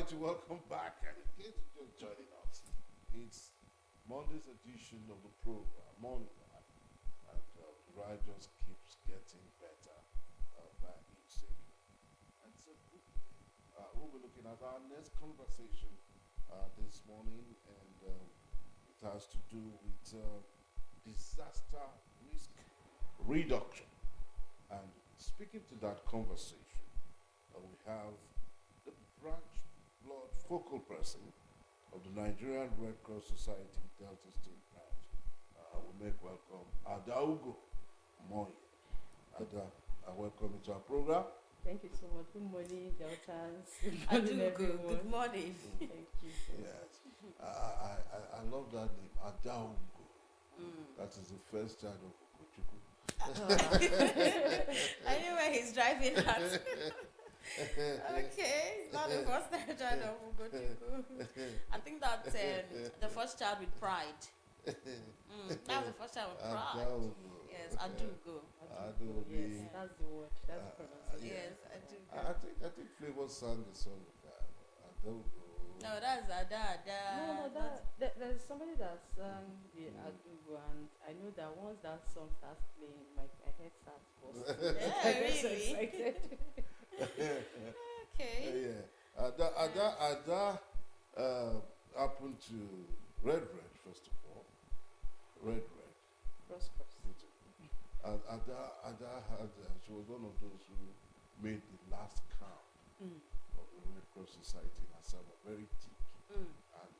right, welcome back. And in case you're just joining us, it's Monday's edition of the program, Monday, and the ride just keeps getting better by each second. And so we'll be looking at our next conversation this morning, and it has to do with disaster risk reduction. And speaking to that conversation, we have the branch blood focal person of the Nigerian Red Cross Society Delta State branch. We make welcome Adaugo Moye. Ada, welcome to our program. Thank you so much. Good morning, Deltas. Good morning, everyone. Good morning. Thank you. Yes, I love that name, Adaugo. That is the first child of Okochukwu. I knew where he's driving at. Okay, it's not the first child of Ugochukwu. I think that's the first child with pride. That's the first child with pride. Yes, Adugo. Yes, that's the word. That's the pronunciation. Yes, Adugo. I think Flavor sang the song of that. Adugo. No, that's Ada. No, there's somebody that sang the Adugo, and I know that once that song starts playing, my head starts busting. Yeah, So really? excited. Okay. Yeah. Ada happened to Red first of all. Red. Cross. And Ada had, she was one of those who made the last count of the Red Cross Society in Asaba, very thick. And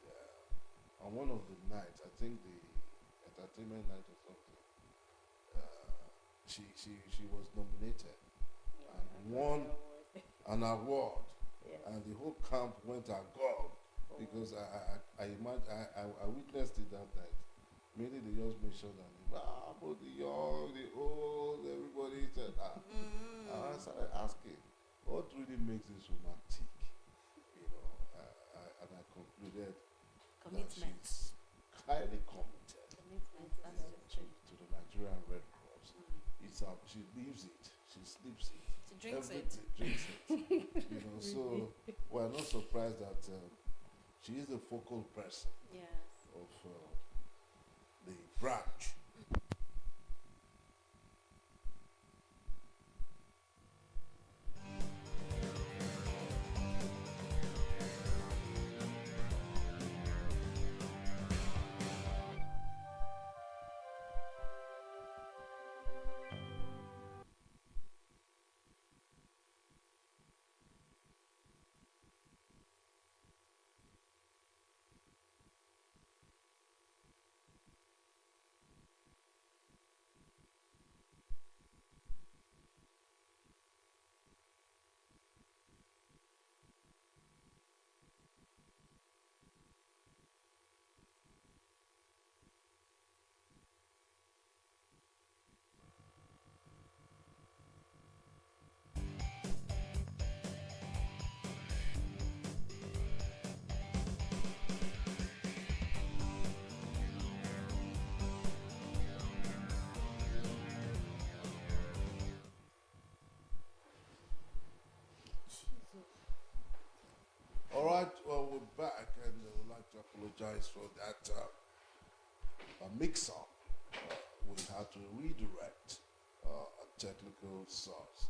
on one of the nights, I think the entertainment night or something, she was nominated and won an award. Yes. And the whole camp went agog because I witnessed it that night. Mainly they just made sure that but the young, the old, everybody said And I started asking, what really makes this woman tick? And I concluded Commitment. that she's highly committed Commitment. That's the truth. to the Nigerian Red Cross. It's she lives it, she sleeps it. She drinks it. Drinks it. So we're not surprised that she is the focal person Yes. of the branch. All right, well, we're back, and I would like to apologize for that mix-up. We had to redirect a technical source.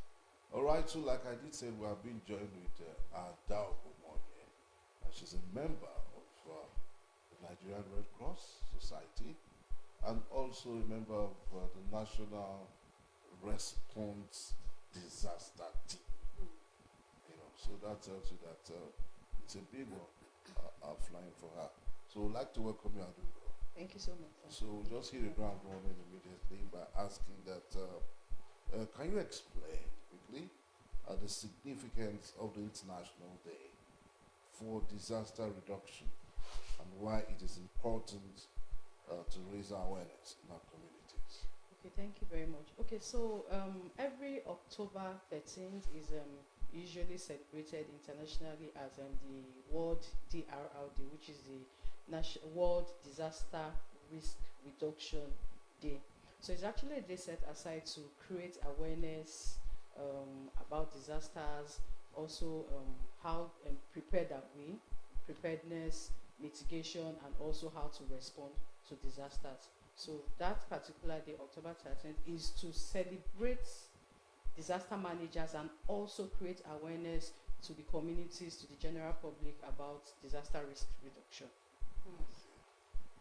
All right, so like I did say, we have been joined with Adaugo Moye, and she's a member of the Nigerian Red Cross Society, and also a member of the National Response Disaster Team. So that tells you that it's a big one flying for her. So we'd like to welcome you, Adugo. Thank you so much. So we'll just hit the ground running immediately by asking that, can you explain quickly the significance of the International Day for Disaster Reduction and why it is important to raise awareness in our communities? Okay, thank you very much. Okay, so every October 13th is usually celebrated internationally as the World DRRD, which is the World Disaster Risk Reduction Day. So it's actually a day set aside to create awareness about disasters, also how prepared are we, preparedness, mitigation, and also how to respond to disasters. So that particular day, October 13th, is to celebrate disaster managers and also create awareness to the communities, to the general public about disaster risk reduction.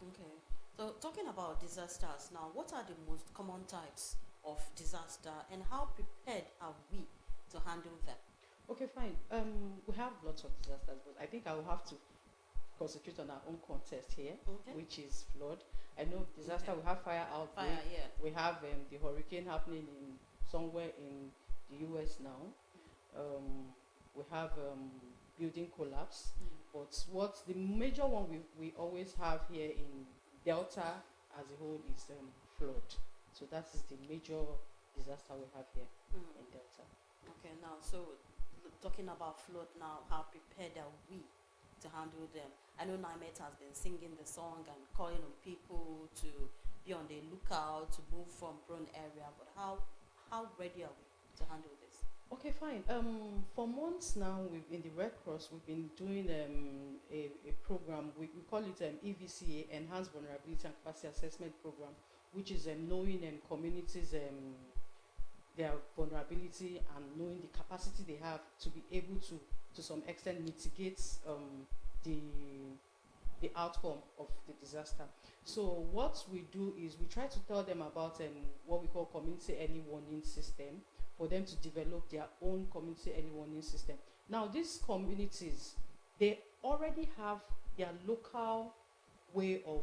Okay. So talking about disasters now, what are the most common types of disaster and how prepared are we to handle them? Okay, fine. We have lots of disasters, but I think I will have to concentrate on our own context here, which is flood. I know disaster, we have fire outbreak. Fire, yeah. We have the hurricane happening in somewhere in the US now. We have building collapse. But what's the major one we always have here in Delta as a whole is flood. So that is the major disaster we have here in Delta. Okay, now, so talking about flood now, how prepared are we to handle them? I know NIMET has been singing the song and calling on people to be on the lookout, to move from prone area, but how ready are we to handle this? Okay, fine. For months now, in the Red Cross, we've been doing a program. We call it EVCA, Enhanced Vulnerability and Capacity Assessment Program, which is knowing communities their vulnerability and knowing the capacity they have to be able to some extent mitigate the outcome of the disaster. So what we do is we try to tell them about what we call community early warning system, for them to develop their own community early warning system. Now these communities, they already have their local way of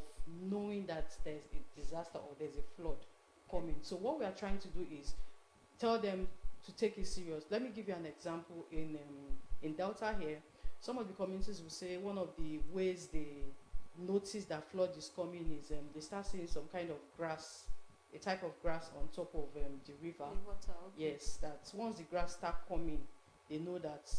knowing that there's a disaster or there's a flood coming. So what we are trying to do is tell them to take it serious. Let me give you an example. In Delta here, some of the communities will say one of the ways they notice that flood is coming is they start seeing some kind of grass, a type of grass on top of the river. The water, okay. Yes, that once the grass start coming, they know that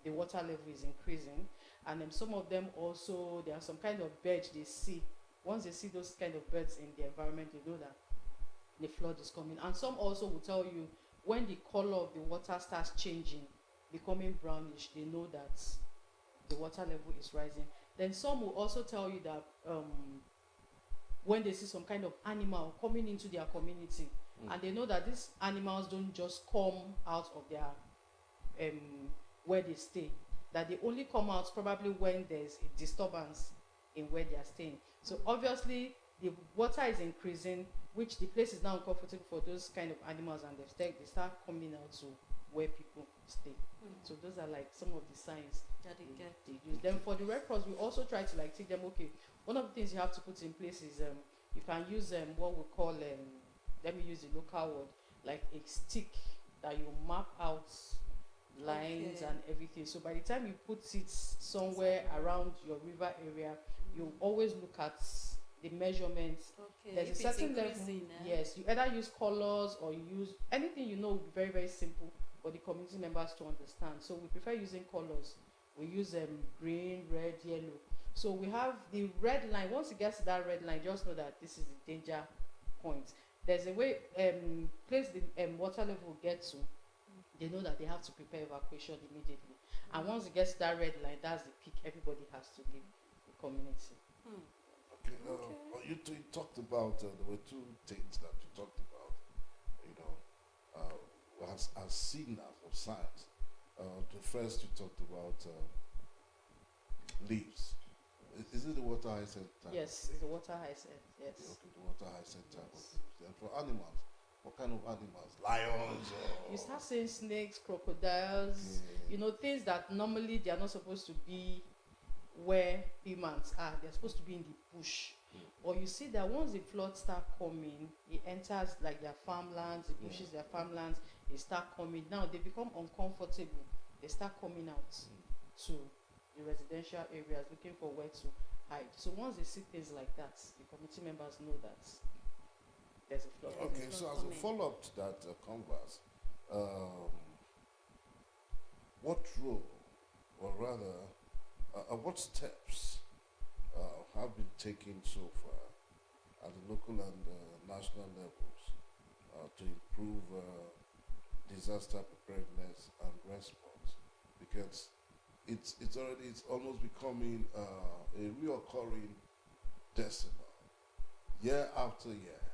the water level is increasing. And some of them also, there are some kind of birds they see. Once they see those kind of birds in the environment, they know that the flood is coming. And some also will tell you when the color of the water starts changing, becoming brownish, they know that the water level is rising. Then some will also tell you that when they see some kind of animal coming into their community, and they know that these animals don't just come out of their where they stay, that they only come out probably when there's a disturbance in where they are staying. So obviously the water is increasing, which the place is now uncomfortable for those kind of animals, and they start coming out to where people stay. So those are like some of the signs that they use. Then for the Red Cross, we also try to like teach them, okay, one of the things you have to put in place is you can use what we call let me use the local word, like a stick that you map out lines and everything. So by the time you put it somewhere around your river area, you always look at the measurements. There's a certain level. Yes, you either use colors or you use anything will be very, very simple for the community members to understand. So we prefer using colors. We use green, red, yellow. So we have the red line. Once it gets to that red line, just know that this is the danger point. There's a way place the water level will get to, they know that they have to prepare evacuation immediately. And once it gets to that red line, that's the peak. Everybody has to leave the community. You talked about, there were two things that you talked about, as signals of signs. The first you talked about leaves. Is it the water hyacinth type? Yes, it's the water hyacinth, yes. Okay, the water hyacinth type of leaves. And for animals, what kind of animals? Lions or... You start seeing snakes, crocodiles, things that normally they are not supposed to be where humans are. They're supposed to be in the bush. Or you see that once the floods start coming, it enters like their farmlands, it pushes their farmlands, they start coming. Now they become uncomfortable. They start coming out to the residential areas looking for where to hide. So once they see things like that, the community members know that there's a flood. Okay, so as a follow-up to that converse, what role, or rather, what steps have been taken so far at the local and national levels to improve disaster preparedness and response because it's almost becoming a reoccurring decimal year after year,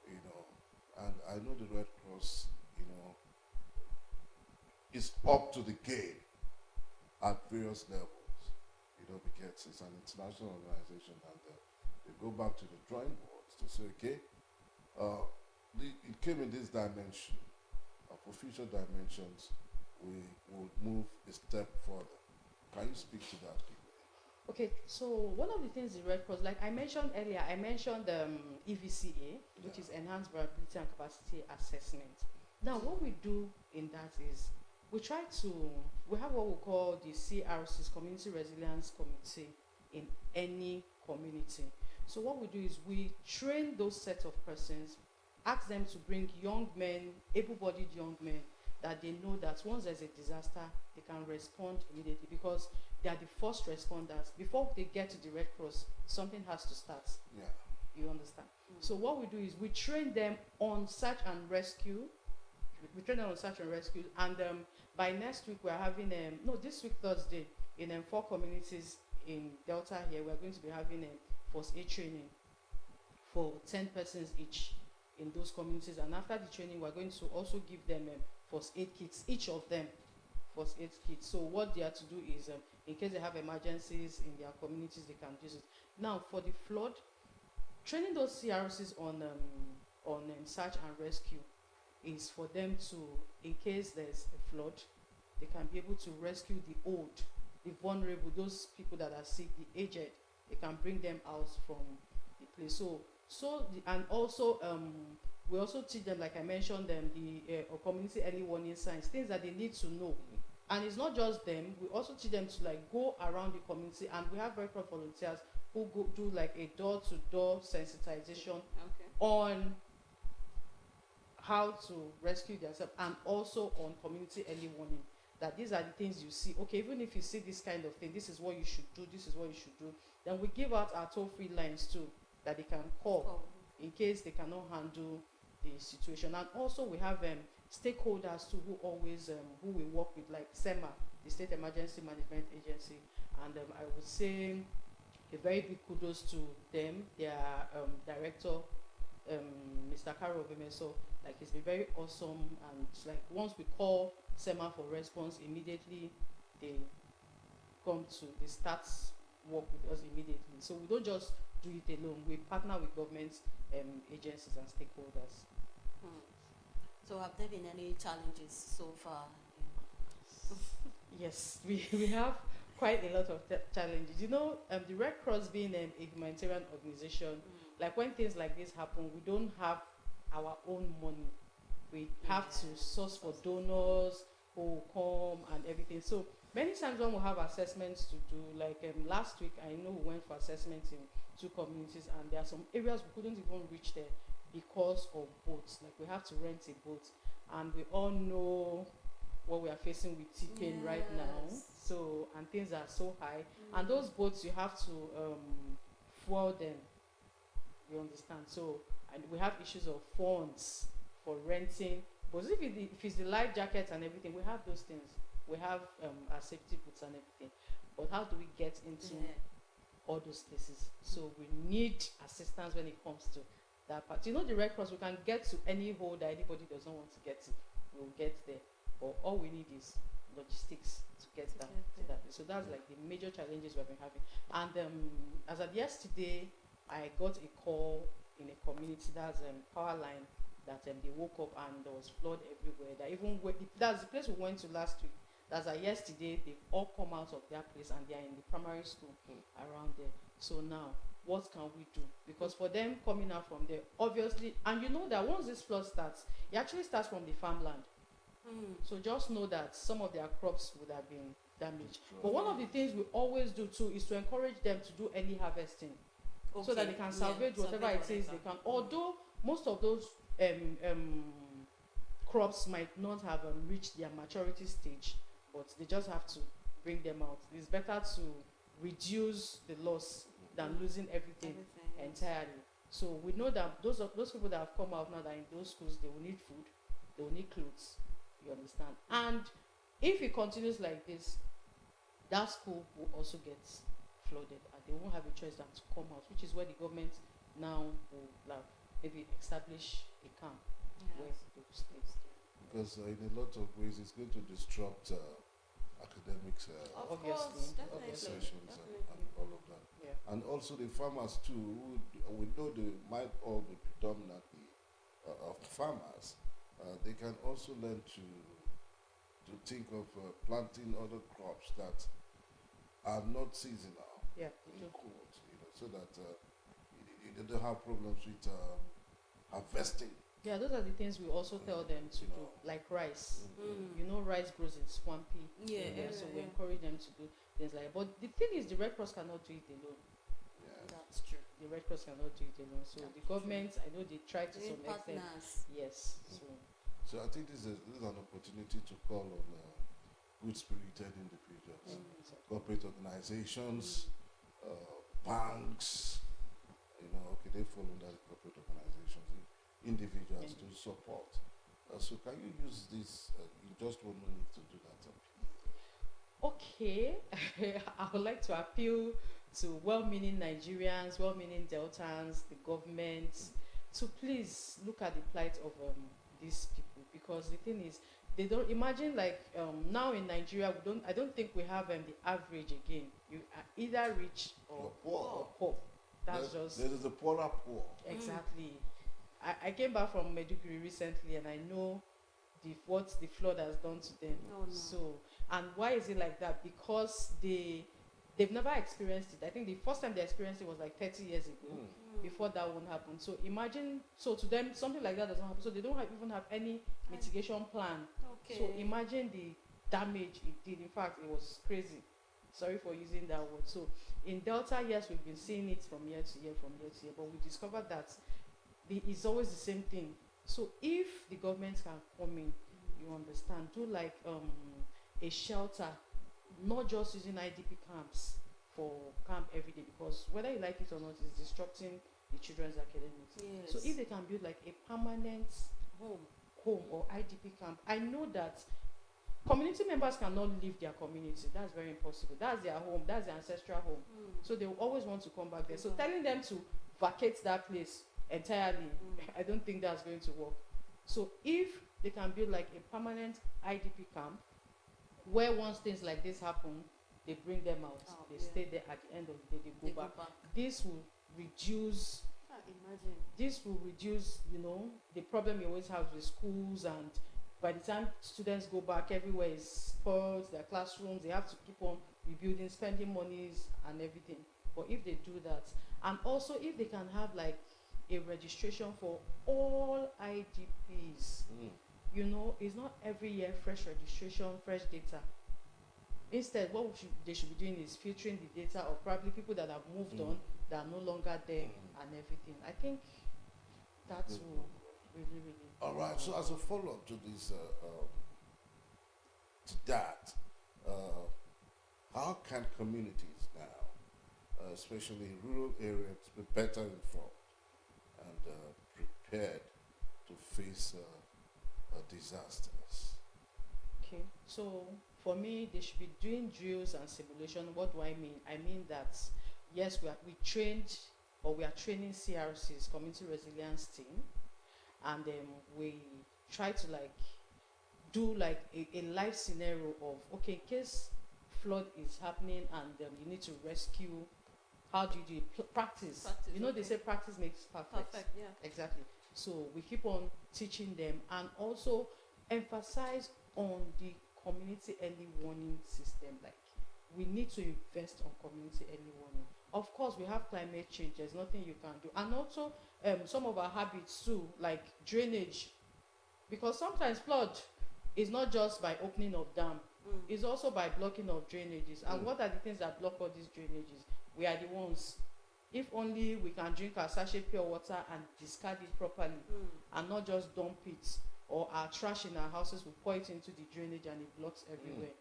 you know. And I know the Red Cross, you know, is up to the game at various levels, you know, because it's an international organization, and they go back to the drawing boards to say, okay, it came in this dimension. For future dimensions, we will move a step further. Can you speak to that? Okay, so one of the things the Red Cross, like I mentioned earlier, I mentioned EVCA, which is Enhanced Vulnerability and Capacity Assessment. Now, what we do in that is we have what we call the CRC's, Community Resilience Committee, in any community. So what we do is we train those sets of persons, ask them to bring young men, able-bodied young men, that they know that once there's a disaster, they can respond immediately, because they are the first responders. Before they get to the Red Cross, something has to start. Yeah. You understand? So what we do is we train them on search and rescue. We train them on search and rescue, and by next week we're having this week Thursday in 4 communities in Delta here, we're going to be having first aid training for 10 persons each in those communities, and after the training we're going to also give them first aid kits, each of them first aid kits. So what they are to do is in case they have emergencies in their communities, they can use it. Now for the flood, training those CRCs on search and rescue is for them to, in case there's a flood, they can be able to rescue the old, the vulnerable, those people that are sick, the aged. They can bring them out from the place. And also we also teach them, like I mentioned, the community early warning signs, things that they need to know. And it's not just them. We also teach them to like go around the community, and we have Red Cross volunteers who go do like a door-to-door sensitization on how to rescue themselves, and also on community early warning. That these are the things you see. Okay, even if you see this kind of thing, this is what you should do. This is what you should do. Then we give out our toll-free lines too, that they can call in case they cannot handle the situation. And also we have stakeholders too, who always who we work with, like SEMA, the State Emergency Management Agency, and I would say a very big kudos to them. Their director, Mr. Caro Bemeso, like he's been very awesome, and like once we call SEMA for response, immediately they start work with us immediately. So we don't just do it alone. We partner with government agencies and stakeholders. So have there been any challenges so far? Yes, we have quite a lot of challenges. You know, the Red Cross being a humanitarian organization, like when things like this happen, we don't have our own money. We have to source for donors who will come and everything. So many times when we have assessments to do, like last week, I know we went for assessments in 2 communities, and there are some areas we couldn't even reach there because of boats. Like we have to rent a boat, and we all know what we are facing with T-Pain right now. So, and things are so high, and those boats, you have to fuel them. You understand? So, and we have issues of funds for renting. But if it's the life jackets and everything, we have those things. We have our safety boots and everything. But how do we get into all those places? So we need assistance when it comes to that part. You know, the Red Cross, we can get to any hole that anybody doesn't want to get to. We'll get there. But all we need is logistics to get that to that. So that's like the major challenges we've been having. And as of yesterday, I got a call in a community that's power line, that they woke up and there was flood everywhere. That even that's the place we went to last week. That's yesterday they all come out of their place and they are in the primary school around there. So now, what can we do? Because for them coming out from there, obviously, and you know that once this flood starts, it actually starts from the farmland. So just know that some of their crops would have been damaged. But one of the things we always do too is to encourage them to do early harvesting, so that they can salvage whatever it is they can. Although most of those crops might not have reached their maturity stage, but they just have to bring them out. It's better to reduce the loss than losing everything entirely. So we know that those people that have come out now, that in those schools, they will need food, they will need clothes. You understand? And if it continues like this, that school will also get flooded, and they won't have a choice than to come out, which is where the government now will like maybe establish a camp where they will stay. Because in a lot of ways, it's going to disrupt academics sessions and all of that. Yeah. And also the farmers too, who we know they might all be predominantly of farmers. They can also learn to think of planting other crops that are not seasonal. Yeah. Quote, so that they don't have problems with harvesting. Yeah, those are the things we also tell them to do, like rice. You know, rice grows in swampy area, so we encourage them to do things like that. But the thing is, the Red Cross cannot do it alone. Yeah. That's true. The Red Cross cannot do it alone. So the government, I know they try to some extent. Yes. So I think this is an opportunity to call on good-spirited individuals, corporate organizations, banks. They fall under the corporate organizations. Individuals to support. So can you use this in just 1 minute to do that? Okay. I would like to appeal to well-meaning Nigerians, well-meaning Deltans, the government, to please look at the plight of these people, because the thing is, they don't imagine like now in Nigeria I don't think we have the average again. You are either rich or poor. That's just there is a poorer poor. Exactly. I came back from Maiduguri recently, and I know what the flood has done to them. Oh, no. So, and why is it like that? Because they've never experienced it. I think the first time they experienced it was like 30 years ago, before that one happened. So imagine, so to them something like that doesn't happen. So they don't even have any mitigation plan. Okay. So imagine the damage it did. In fact, it was crazy. Sorry for using that word. So in Delta, yes, we've been seeing it from year to year, but we discovered that it's always the same thing. So if the government can come in, you understand, do like a shelter, not just using IDP camps for camp every day, because whether you like it or not, it's disrupting the children's academics. Yes. So if they can build like a permanent home or IDP camp, I know that community members cannot leave their community. That's very impossible. That's their home. That's their ancestral home. So they will always want to come back there. So telling them to vacate that place entirely, I don't think that's going to work. So if they can build like a permanent IDP camp, where once things like this happen, they bring them out. They stay there. At the end of the day, they go back. This will reduce. This will reduce, the problem you always have with schools, and by the time students go back, everywhere is spoiled, their classrooms, they have to keep on rebuilding, spending monies and everything. But if they do that, and also if they can have like a registration for all IDPs, it's not every year fresh registration, fresh data. Instead, what they should be doing is filtering the data of probably people that have moved on, that are no longer there and everything. I think that's really. All right. So as a follow-up to this, how can communities now, especially in rural areas, be better informed and prepared to face disasters? Okay. So for me, they should be doing drills and simulation. What do I mean? I mean that yes, we trained, or we are training CRCs, community resilience team, and we try to like do like a live scenario of, okay, in case flood is happening and you need to rescue, how do you do it? Practice. They say practice makes perfect. Yeah. Exactly. So we keep on teaching them, and also emphasize on the community early warning system. Like, we need to invest on community early warning. Of course, we have climate change. There's nothing you can do. And also, some of our habits too, like drainage. Because sometimes flood is not just by opening of dam. It's also by blocking of drainages. And what are the things that block all these drainages? We are the ones. If only we can drink our sachet pure water and discard it properly, and not just dump it, or our trash in our houses, we pour it into the drainage and it blocks everywhere.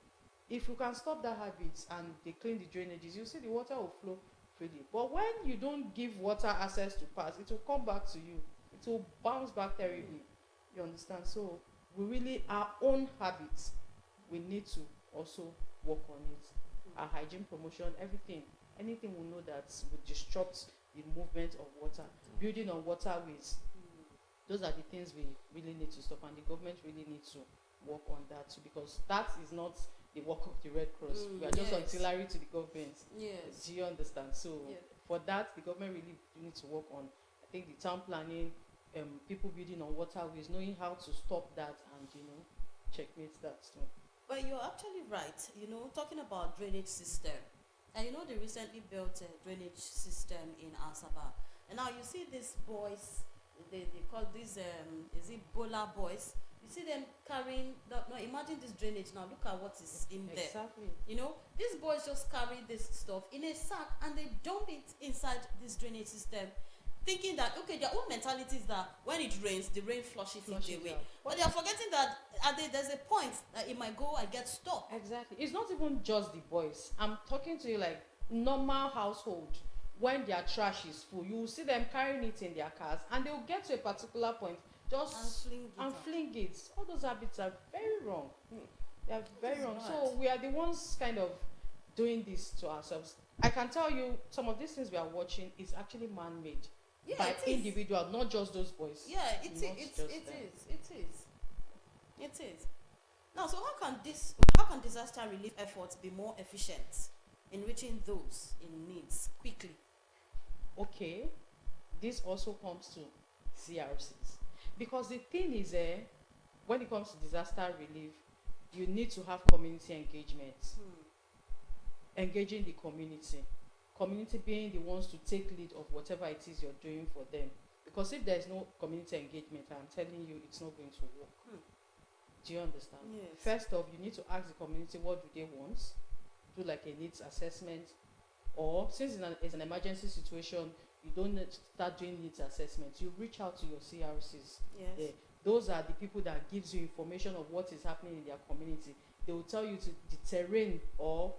If you can stop that habit and they clean the drainages, you see the water will flow freely. But when you don't give water access to pass, it will come back to you. It will bounce back terribly. You understand? So we really, our own habits we need to also work on it. Our hygiene promotion, everything, anything we know that would disrupt the movement of water, building on waterways. Those are the things we really need to stop, and the government really needs to work on that too, because that is not the work of the Red Cross. We are just auxiliary to the government. Yes. Do you understand? So for that, the government really needs to work on, I think, the town planning, people building on waterways, knowing how to stop that and, checkmate that too. But you're actually right, talking about drainage system. And they recently built a drainage system in Asaba. And now you see these boys, they call these, is it Bola boys? You see them carrying, now imagine this drainage now, look at what is in there. Exactly. These boys just carry this stuff in a sack and they dump it inside this drainage system, thinking that, okay, their own mentality is that when it rains, the rain flushes it away. But they are forgetting that there's a point that it might go and get stuck. Exactly. It's not even just the boys. I'm talking to you like normal household. When their trash is full, you will see them carrying it in their cars, and they will get to a particular point just and fling it. All those habits are very wrong. They are very wrong. So we are the ones kind of doing this to ourselves. I can tell you some of these things we are watching is actually man-made by individuals, not just those boys. Yeah, it is. Now, so how can disaster relief efforts be more efficient in reaching those in needs quickly? Okay, this also comes to CRCs, because the thing is, when it comes to disaster relief, you need to have community engagement. Engaging the community being the ones to take lead of whatever it is you're doing for them. Because if there's no community engagement, I'm telling you, it's not going to work. Do you understand? Yes. First off, you need to ask the community, what do they want? Do like a needs assessment, or since it's an emergency situation, you don't need to start doing needs assessments. You reach out to your CRCs. Yes. Those are the people that gives you information of what is happening in their community. They will tell you the terrain of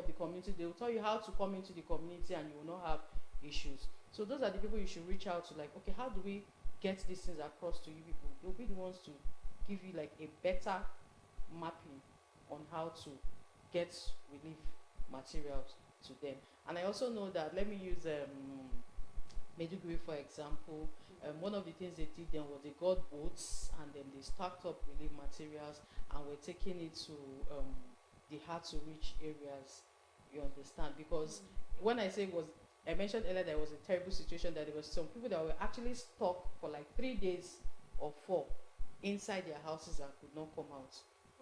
the community. They will tell you how to come into the community, and you will not have issues. So those are the people you should reach out to. Like, okay, how do we get these things across to you people? They'll be the ones to give you like a better mapping on how to get relief materials to them. And I also know that, let me use Maiduguri for example. One of the things they did then was they got boats, and then they stacked up relief materials, and were taking it to the hard to reach areas. You understand? Because when I mentioned earlier that it was a terrible situation, that there was some people that were actually stuck for like 3 days or 4 inside their houses and could not come out.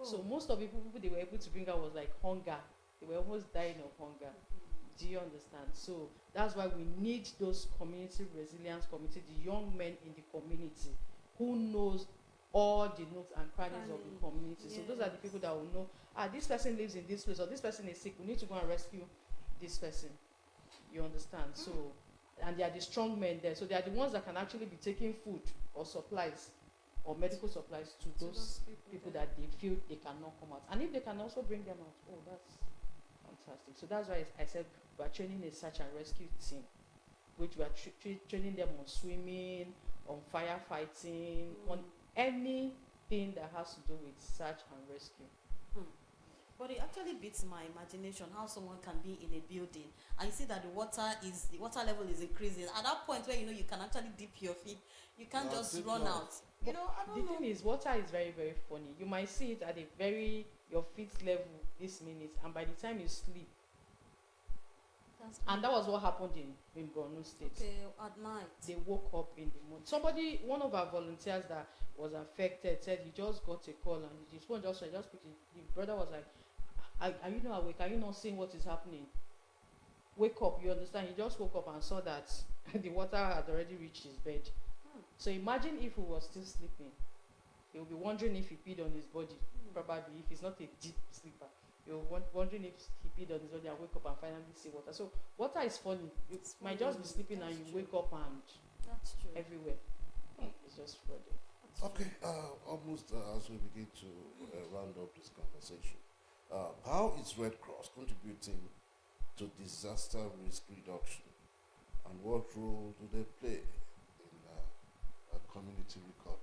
So most of the people they were able to bring out was like hunger. They were almost dying of hunger. Do you understand? So that's why we need those community resilience committee, the young men in the community who knows all the nooks and crannies of the community. Yes. So those are the people that will know, this person lives in this place, or this person is sick, we need to go and rescue this person. You understand? So, and they are the strong men there. So they are the ones that can actually be taking food or supplies or medical supplies to those people that they feel they cannot come out. And if they can also bring them out, that's fantastic. So that's why I said we are training a search and rescue team, which we are training them on swimming, on firefighting, on anything that has to do with search and rescue. But it actually beats my imagination how someone can be in a building and you see that the water level is increasing. At that point where you can actually dip your feet, you can't just run out. I don't know. The thing is, water is very, very funny. You might see it at your feet level this minute, and by the time you sleep. And that was what happened in Borno State. Okay, at night. They woke up in the morning. One of our volunteers that was affected said he just got a call, and his phone just put it. The brother was like, are you not awake? Are you not seeing what is happening? Wake up, you understand? He just woke up and saw that the water had already reached his bed. So imagine if he was still sleeping. He will be wondering if he peed on his body. Probably, if he's not a deep sleeper. You're wondering if he peed on his body and wake up and finally see water. So water is funny. You might just be sleeping and you wake up and everywhere. It's just flooded. Okay, almost as we begin to round up this conversation, how is Red Cross contributing to disaster risk reduction, and what role do they play in community recovery?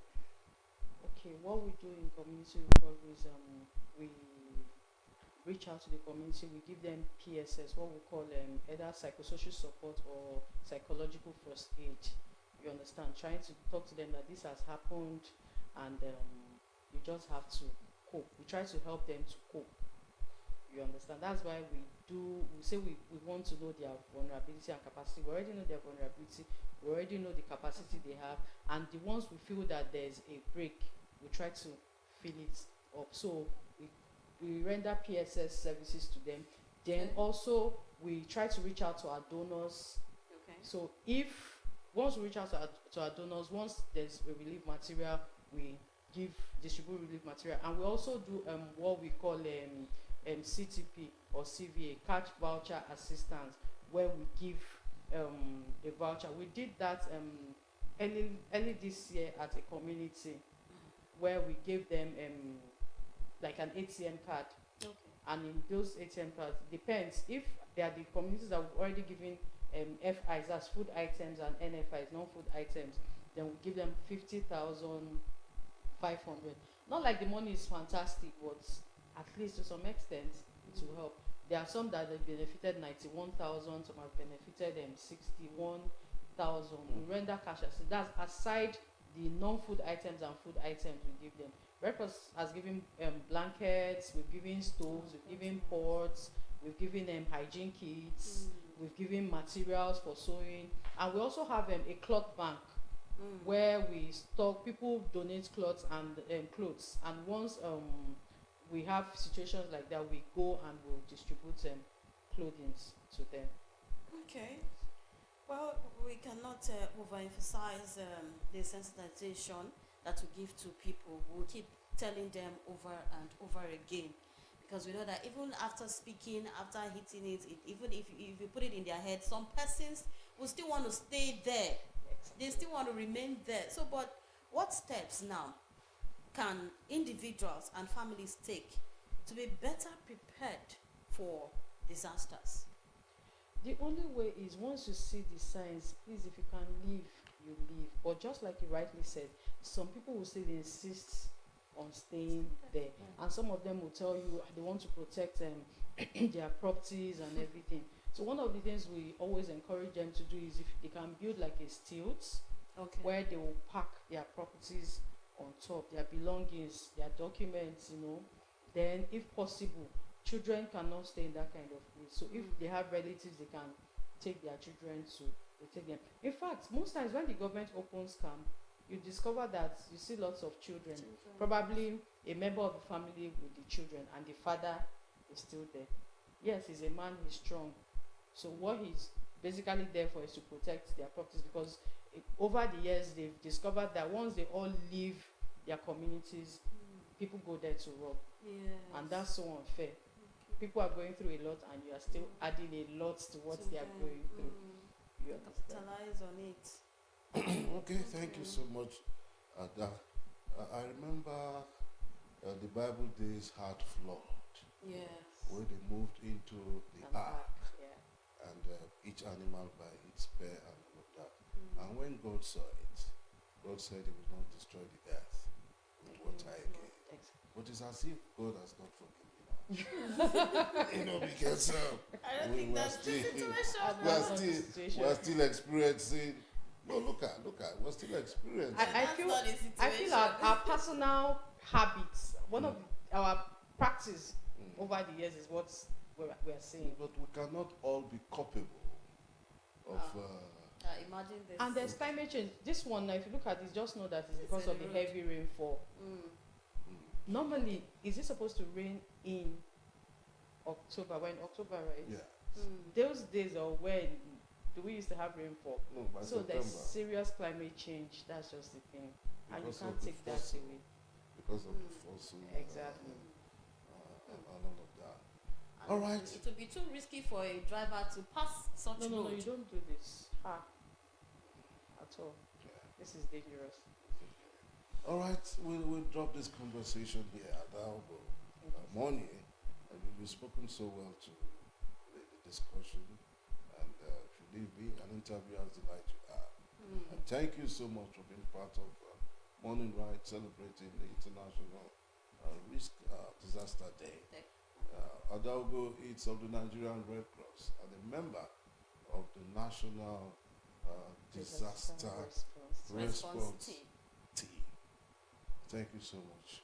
Okay, what we do in community recovery is we reach out to the community, we give them PSS, what we call either psychosocial support or psychological first aid. You understand? Trying to talk to them that this has happened and you just have to cope. We try to help them to cope. You understand? That's why we say we want to know their vulnerability and capacity. We already know their vulnerability, we already know the capacity they have, and the ones we feel that there's a break, we try to fill it up. So we render PSS services to them. Then also we try to reach out to our donors. Okay. So once we reach out to our donors, once there's a relief material, we distribute relief material, and we also do what we call CTP or CVA, cash voucher assistance, where we give a voucher. We did that early this year at a community where we gave them like an ATM card. Okay. And in those ATM cards, depends if they are the communities that we've already given FIs, that's food items, and NFIs, non-food items, then we give them 50,500. Not like the money is fantastic, but at least to some extent it will help. There are some that have benefited 91,000, some have benefited 61,000. We render cash assistance. That's aside the non-food items and food items we give them. Red Cross has given blankets, we've given stoves, we've given pots, we've given hygiene kits, we've given materials for sewing, and we also have a cloth bank where we stock, people donate clothes and clothes, and once we have situations like that, we go and we'll distribute clothing to them. Okay. Well, we cannot overemphasize the sensitization that we give to people. We'll keep telling them over and over again, because we know that even after speaking, after hitting it, even if you put it in their head, some persons will still want to stay there. They still want to remain there. So, but what steps now can individuals and families take to be better prepared for disasters? The only way is once you see the signs, please, if you can leave, you leave. But just like you rightly said, some people will say they insist on staying there, and some of them will tell you they want to protect their properties and everything. So one of the things we always encourage them to do is if they can build like a stilt, where they will pack their properties on top, their belongings, their documents, then if possible, children cannot stay in that kind of place. So if they have relatives, they can take their children they take them. In fact, most times when the government opens camp, you discover that you see lots of children. Probably a member of the family with the children, and the father is still there. Yes, he's a man, he's strong. So what he's basically there for is to protect their properties, because over the years they've discovered that once they all leave their communities, people go there to rob. Yes. And that's so unfair. People are going through a lot, and you are still adding a lot to what they are going through. You capitalize on it. Okay, thank you so much, Ada. I remember the Bible days had flood. Yes. Where they moved into the ark, and each animal by its pair and all of that. And when God saw it, God said He will not destroy the earth with water again. But it's as if God has not forgiven us. Because I don't think that's the situation. we're still experiencing. No, look at, we're still experiencing. I feel our personal habits, one of our practice over the years is what we're saying. But we cannot all be culpable of. Imagine this. And there's climate change. This one, now, if you look at this, just know that it's because of the heavy rainfall. Normally, is it supposed to rain in October? We're in October, right? Yeah. Those days are when do we used to have rainfall? No, by so September. there's serious climate change. That's just the thing, and you can't take that away. Because of the fossil. Exactly. And all of that. All right. It would be too risky for a driver to pass such road. No, you don't do this. At all. Yeah. This is dangerous. All right, we'll drop this conversation here at our morning. And we've spoken so well to the discussion. And if you leave me, an interview has the light you have. And thank you so much for being part of Morning Ride celebrating the International Risk Disaster Day. Adalgo is of the Nigerian Red Cross and a member of the National Disaster Response Team. Thank you so much.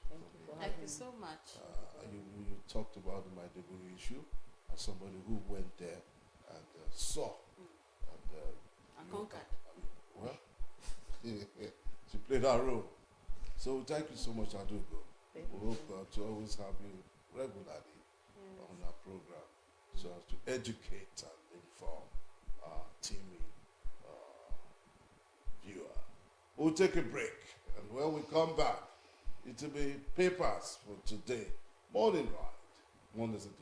Thank you so much. You talked about the Maiduguri issue as somebody who went there and saw and conquered. Well, she played her role. So thank you so much, Adugo. We hope to always have you regularly on our program so as to educate and inform our teaming viewer. We'll take a break, and when we come back, it will be papers for today. Morning Ride, Mondays edition.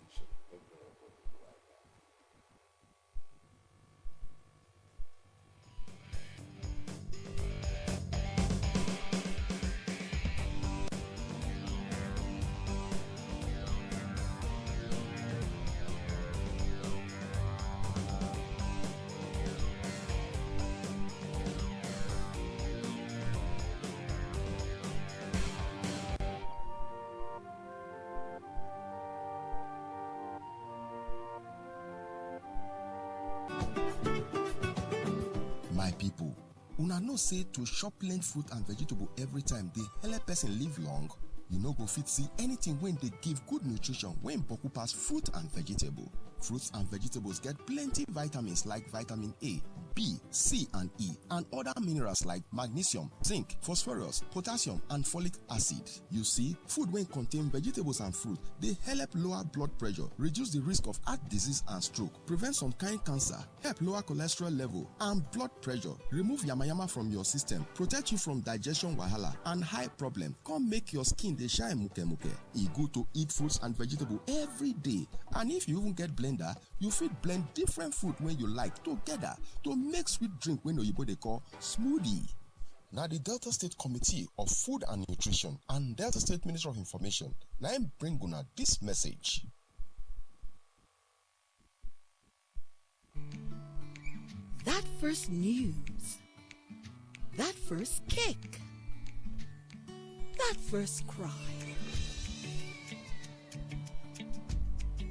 My people, una know say to chop plenty fruit and vegetable every time dey help person live long. You no go fit see anything when they give good nutrition when boku pass fruit and vegetable. Fruits and vegetables get plenty vitamins like vitamin A, B, C and E, and other minerals like magnesium, zinc, phosphorus, potassium, and folic acid. You see, food when contain vegetables and fruit, they help lower blood pressure, reduce the risk of heart disease and stroke, prevent some kind cancer, help lower cholesterol level and blood pressure, remove yamayama from your system, protect you from digestion wahala and high problem, come make your skin dey shine muke muke. E good to eat fruits and vegetable every day, and if you even get blender, you fit blend different fruit when you like together to make sweet drink when oyibo dey call smoothie. Now the Delta State Committee of Food and Nutrition and Delta State Ministry of Information now bring una this message. That first news, that first kick, that first cry,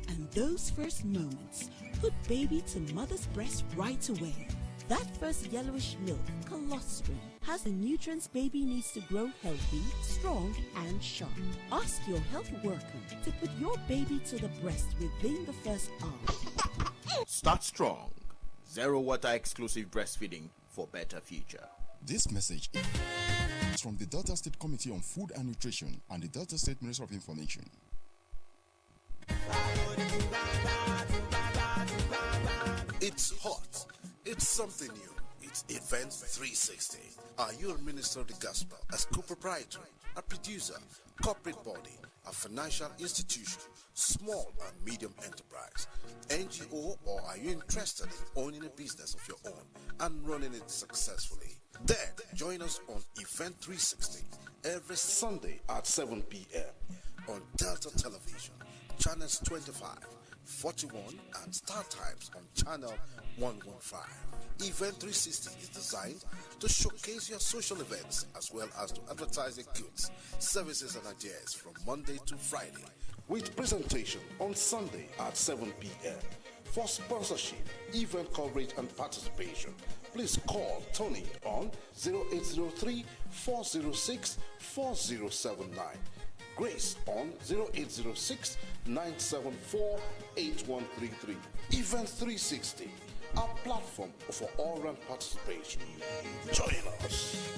and those first moments put baby to mother's breast right away. That first yellowish milk, colostrum, has the nutrients baby needs to grow healthy, strong, and sharp. Ask your health worker to put your baby to the breast within the first hour. Start strong. Zero water exclusive breastfeeding for better future. This message is from the Delta State Committee on Food and Nutrition and the Delta State Ministry of Information. It's hot. It's something new. It's Event 360. Are you a minister of the gospel, a co-proprietor, a producer, corporate body, a financial institution, small and medium enterprise, NGO, or are you interested in owning a business of your own and running it successfully? Then join us on Event 360 every Sunday at 7 p.m. on Delta Television, channels 25, 41, and Start Times on channel 115. Event 360 is designed to showcase your social events as well as to advertise your goods, services, and ideas from Monday to Friday, with presentation on Sunday at 7 p.m. For sponsorship, event coverage, and participation, please call Tony on 0803 406 4079. Grace on 0806 974 8133. Event 360, a platform for all-round participation. Join us.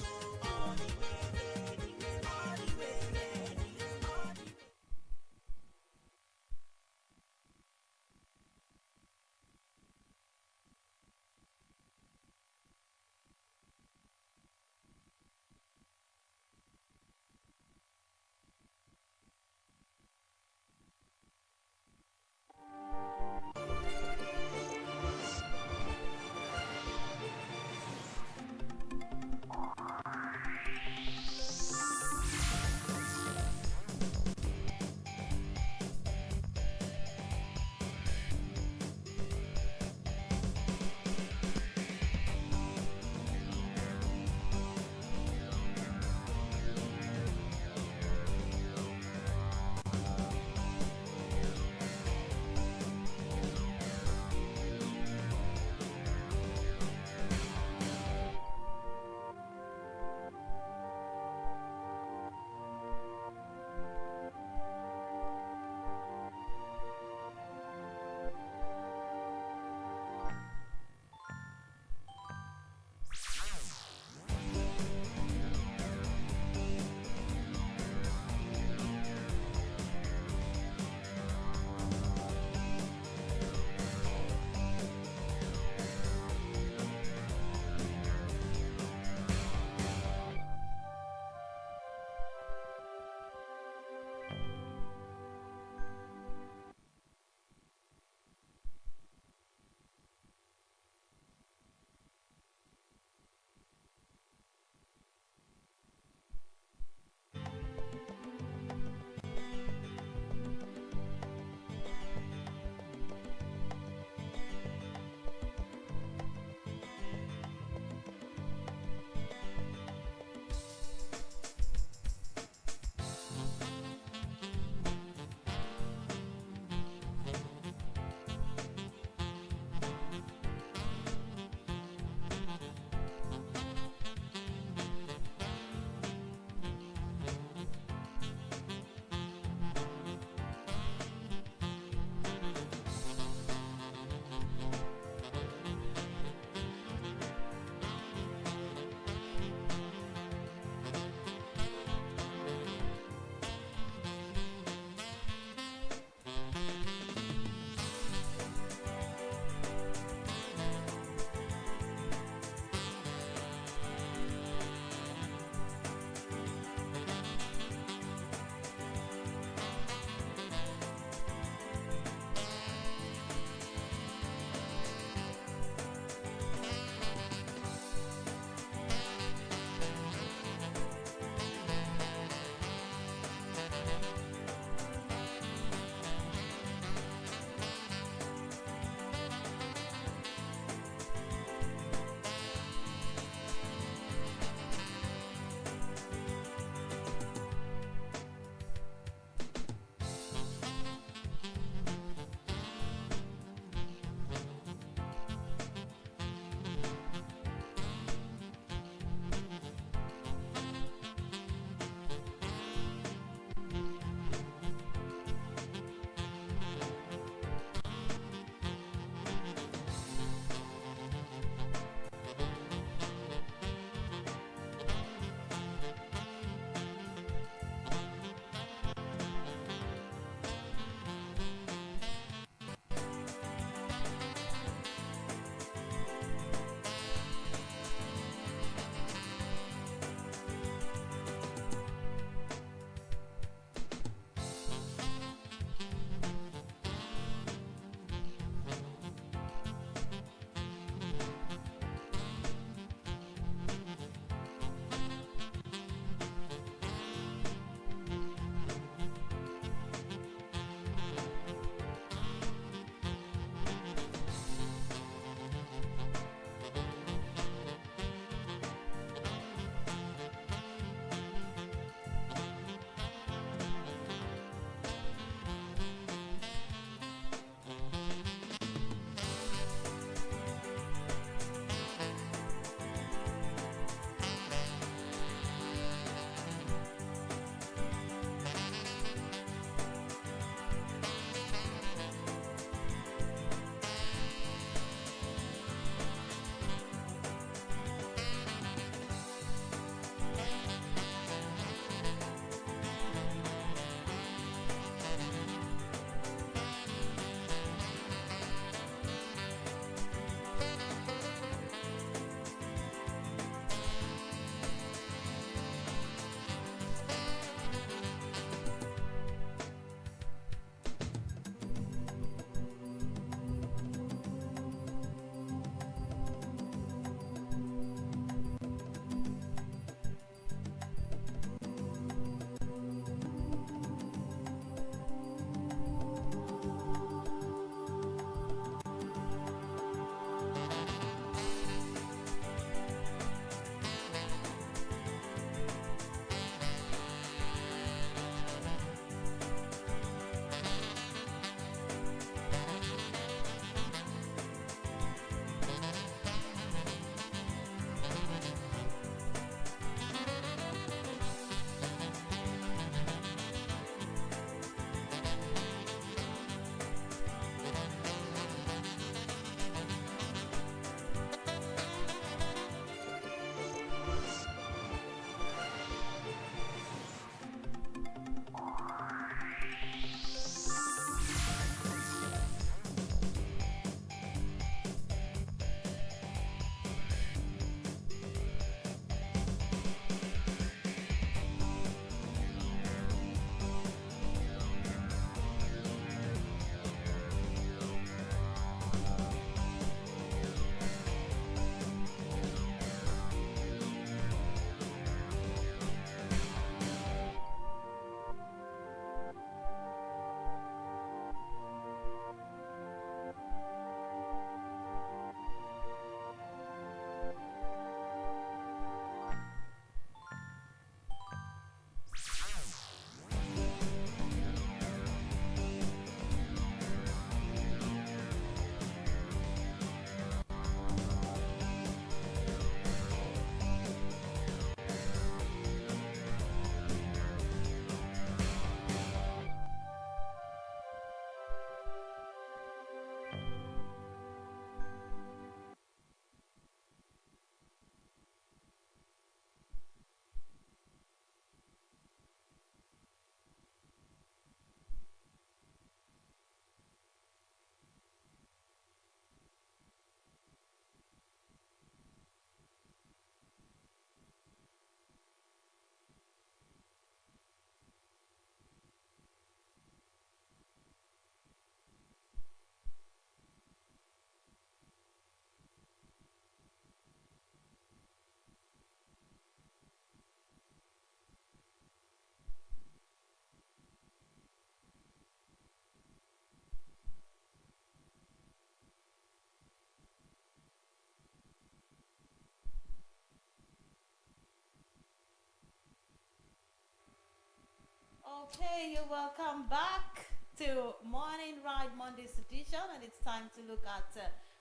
Okay, you're welcome back to Morning Ride Monday's edition, and it's time to look at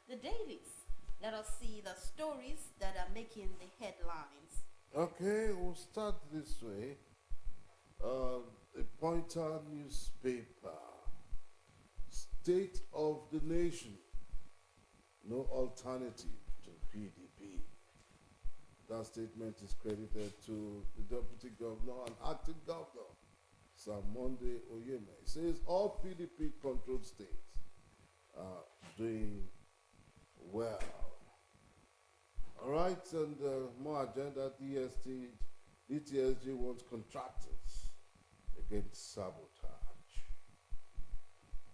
the dailies. Let us see the stories that are making the headlines. Okay, we'll start this way. The Pointer newspaper, State of the Nation, no alternative to PDP. That statement is credited to the Deputy Governor and Acting Governor, Sir Monday Oyeme. It says all PDP-controlled states are doing well. All right, and more agenda, DTSG wants contractors against sabotage.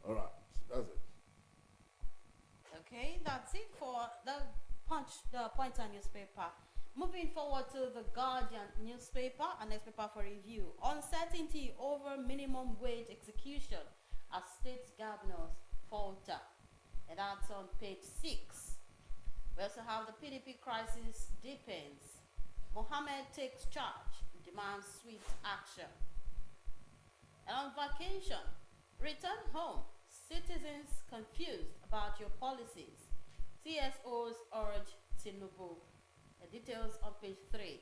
All right, that's it. Okay, that's it for the Pointer newspaper. Moving forward to the Guardian newspaper, our next paper for review. Uncertainty over minimum wage execution as state governors falter. And that's on page 6. We also have the PDP crisis deepens. Mohammed takes charge, demands swift action. And on vacation, return home. Citizens confused about your policies. CSOs urge Tinubu. The details on page 3.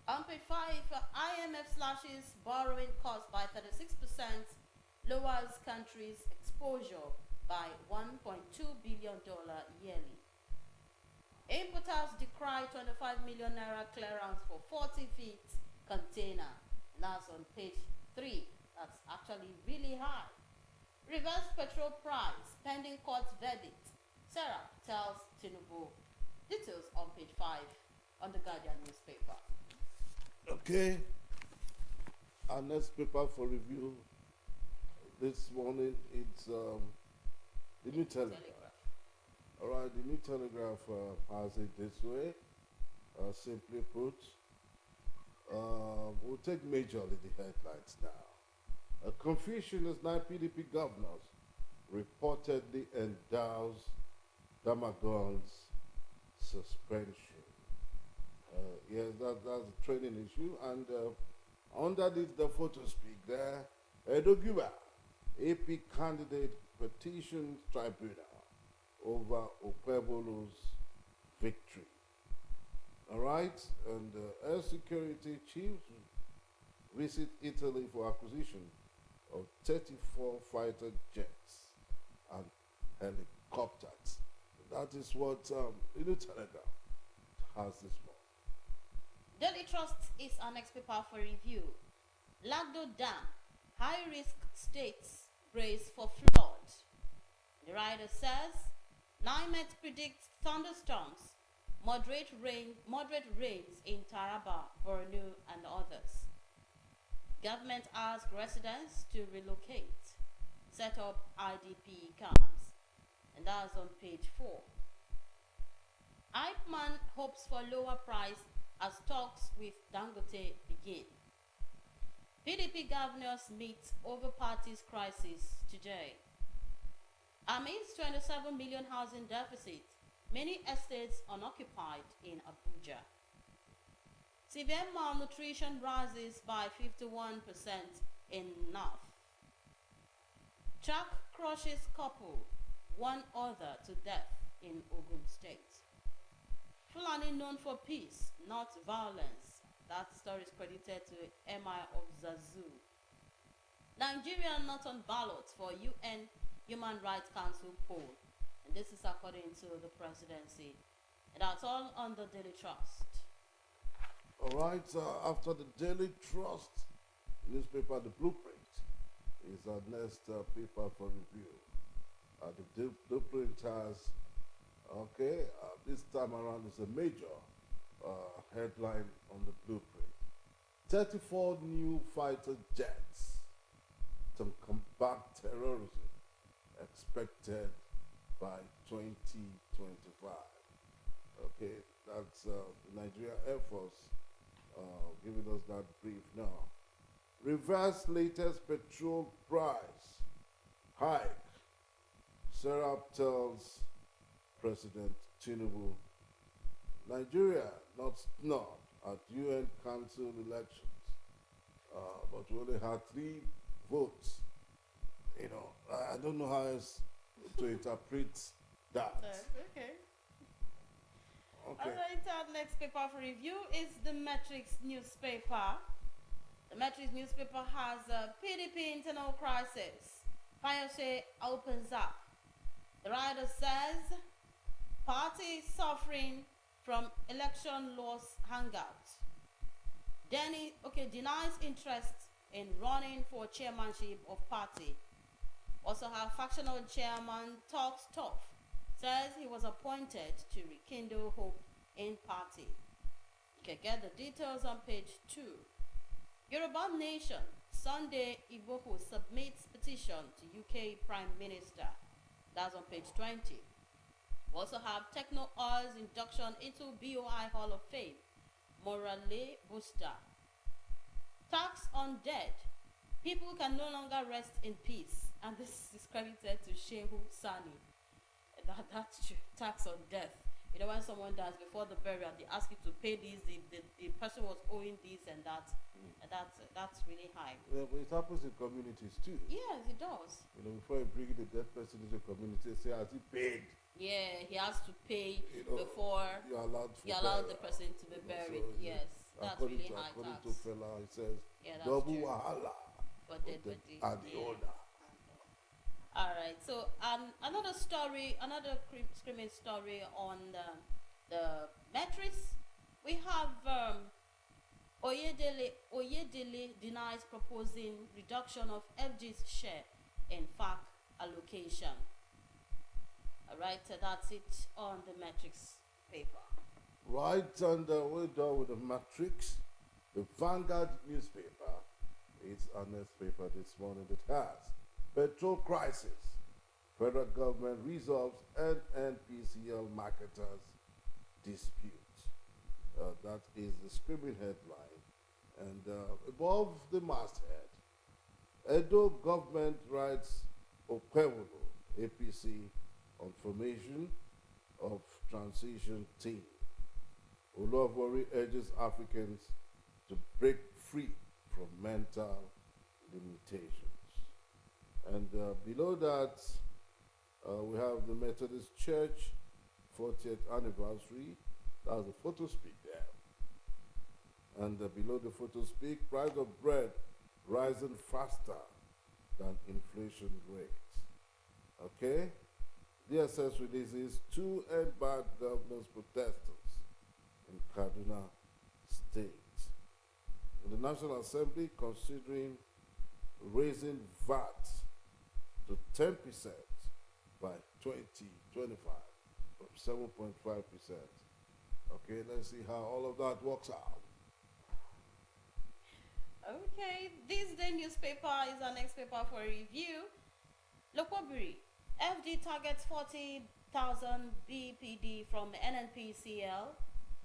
On page 5, IMF slashes borrowing cost by 36%, lowers country's exposure by $1.2 billion yearly. Importers decry 25 million naira clearance for 40 feet container. And that's on page 3. That's actually really high. Reverse petrol price, pending court's verdict. Sarah tells Tinubu. Details on page 5 on the Guardian newspaper. Okay. Our next paper for review this morning, it's the New Telegraph. All right, the New Telegraph has it this way. Simply put, we'll take majorly the headlines now. Confucian as 9 PDP governors reportedly endows Damagorn's suspension. Yes, that's a training issue. And underneath the photo speak there, Edogiba, AP candidate petitions tribunal over Okpebolo's victory. All right, and air security chiefs visit Italy for acquisition of 34 fighter jets and helicopters. That is what the New Telegraph has this morning. Daily Trust is our next paper for review. Lagdo Dam, high-risk states brace for flood. The writer says, NIMET predicts thunderstorms, moderate rains in Taraba, Borno, and others. Government asks residents to relocate, set up IDP camps. And that's on page 4. Ipman hopes for lower price as talks with Dangote begin. PDP governors meet over party's crisis today. Amidst 27 million housing deficit, many estates unoccupied in Abuja. Severe malnutrition rises by 51% in North. Truck crushes couple, one other to death in Ogun State. Fulani known for peace, not violence. That story is credited to Emir of Zazu. Nigeria not on ballot for UN Human Rights Council poll. And this is according to the presidency. And that's all on the Daily Trust. All right, after the Daily Trust newspaper, the Blueprint is our next paper for review. The Blueprint has, this time around is a major headline on the Blueprint. 34 new fighter jets to combat terrorism expected by 2025. Okay, that's the Nigeria Air Force giving us that brief now. Reverse latest petrol price hike. Serap tells President Tinubu, Nigeria not snubbed at UN Council elections. but we only had 3 votes. You know, I don't know how else to interpret that. Okay. Okay. Alright, our next paper for review is the Matrix newspaper. The Matrix newspaper has a PDP internal crisis. Fayose opens up. The writer says, party suffering from election loss hangout. Denny, denies interest in running for chairmanship of party. Also have factional chairman talks tough. Says he was appointed to rekindle hope in party. You can get the details on page 2. Yoruba Nation, Sunday Igboho submits petition to UK Prime Minister. That's on page 20. We also have Techno Oil's induction into BOI Hall of Fame. Morale booster. Tax on dead. People can no longer rest in peace. And this is credited to Shehu Sani. That's true. Tax on death. You know, when someone dies before the burial, they ask you to pay this. The person was owing this and that. And that's really high. Yeah, but it happens in communities too. Yes, it does. You know, before you bring the dead person into a community, say, has he paid? Yeah, he has to pay before you're allowed the person to be buried. So yes, that's really high tax. According to Fela, it says, double wahala for the owner. All right, so another screaming story on the Matrix. We have Oyedele denies proposing reduction of FG's share in FAC allocation. All right, so that's it on the Matrix paper. Right, and we're done with the Matrix. The Vanguard newspaper is our next paper this morning. It has petrol crisis. Federal government resolves NNPCL marketers dispute. That is the screaming headline. And above the masthead, Edo government writes Okewolo, APC, on formation of transition team. Oluvori urges Africans to break free from mental limitations. And below that, we have the Methodist Church 40th anniversary. That's a photo speak there. And below the photo speak, price of bread rising faster than inflation rate. Okay? DSS releases 2 bad governors protesters in Kaduna State. In the National Assembly, considering raising VAT to 10% by 2025 from 7.5%. Okay, let's see how all of that works out. Okay, this day newspaper is our next paper for review. Lokobiri, FD targets 40,000 BPD from NNPCL,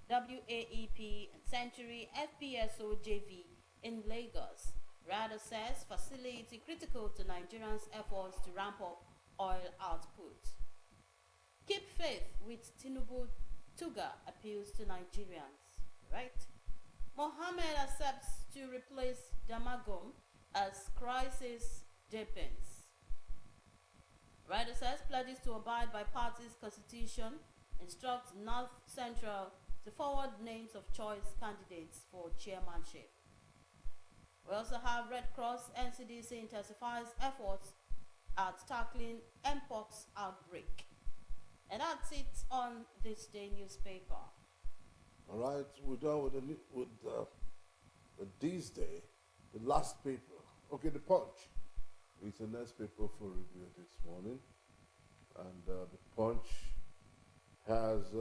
WAEP, and Century FPSO JV in Lagos. Rada says facility critical to Nigerians' efforts to ramp up oil output. Keep faith with Tinubu. Tuga appeals to Nigerians. Right? Mohammed accepts to replace Damagum as crisis deepens. Ryder says pledges to abide by party's constitution, instructs North Central to forward names of choice candidates for chairmanship. We also have Red Cross NCDC intensifies efforts at tackling Mpox outbreak. And that's it on this day newspaper. All right, we're done with this day, the last paper. Okay, the Punch. It's the next paper for review this morning. And the Punch has,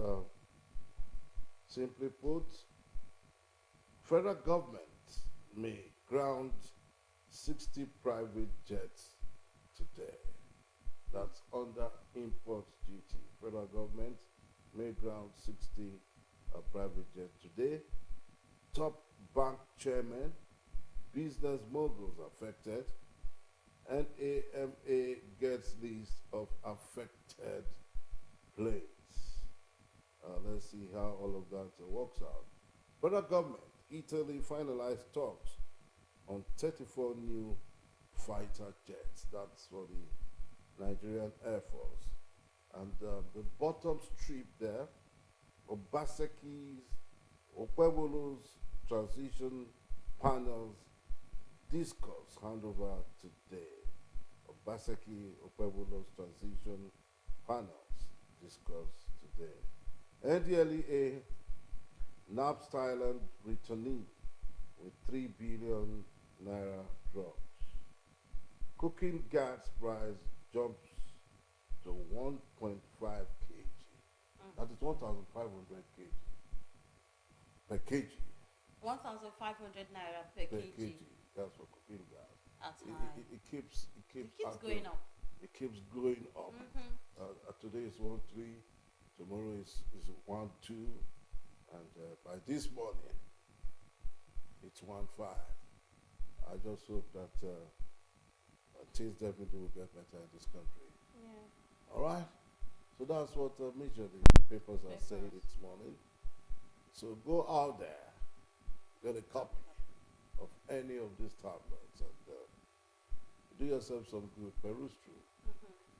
simply put, federal government may ground 60 private jets today. That's under import duty. Federal government may ground 60 private jets today. Top bank chairman, business moguls affected. NAMA gets list of affected planes. Let's see how all of that works out. Federal government, Italy finalized talks on 34 new fighter jets. That's for the Nigerian Air Force. And the bottom strip there, Obaseki's, Okpebolo's transition panels discuss handover today. Obaseki, Okpebolo's transition panels discuss today. NDLEA, NAPS Thailand returning with 3 billion naira drugs. Cooking gas price jumps to 1.5 kg. That is 1,500 kg per kg. 1,500 naira per kg. That's for cooking gas. That's high. It keeps going up. It keeps going up. Today is 1.3, tomorrow is 1.2, and by this morning it's 1.5. I just hope that things definitely will get better in this country. Yeah. All right. So that's what majorly the papers are saying this morning. So go out there, get a copy of any of these tablets, and do yourself some good, peruse through,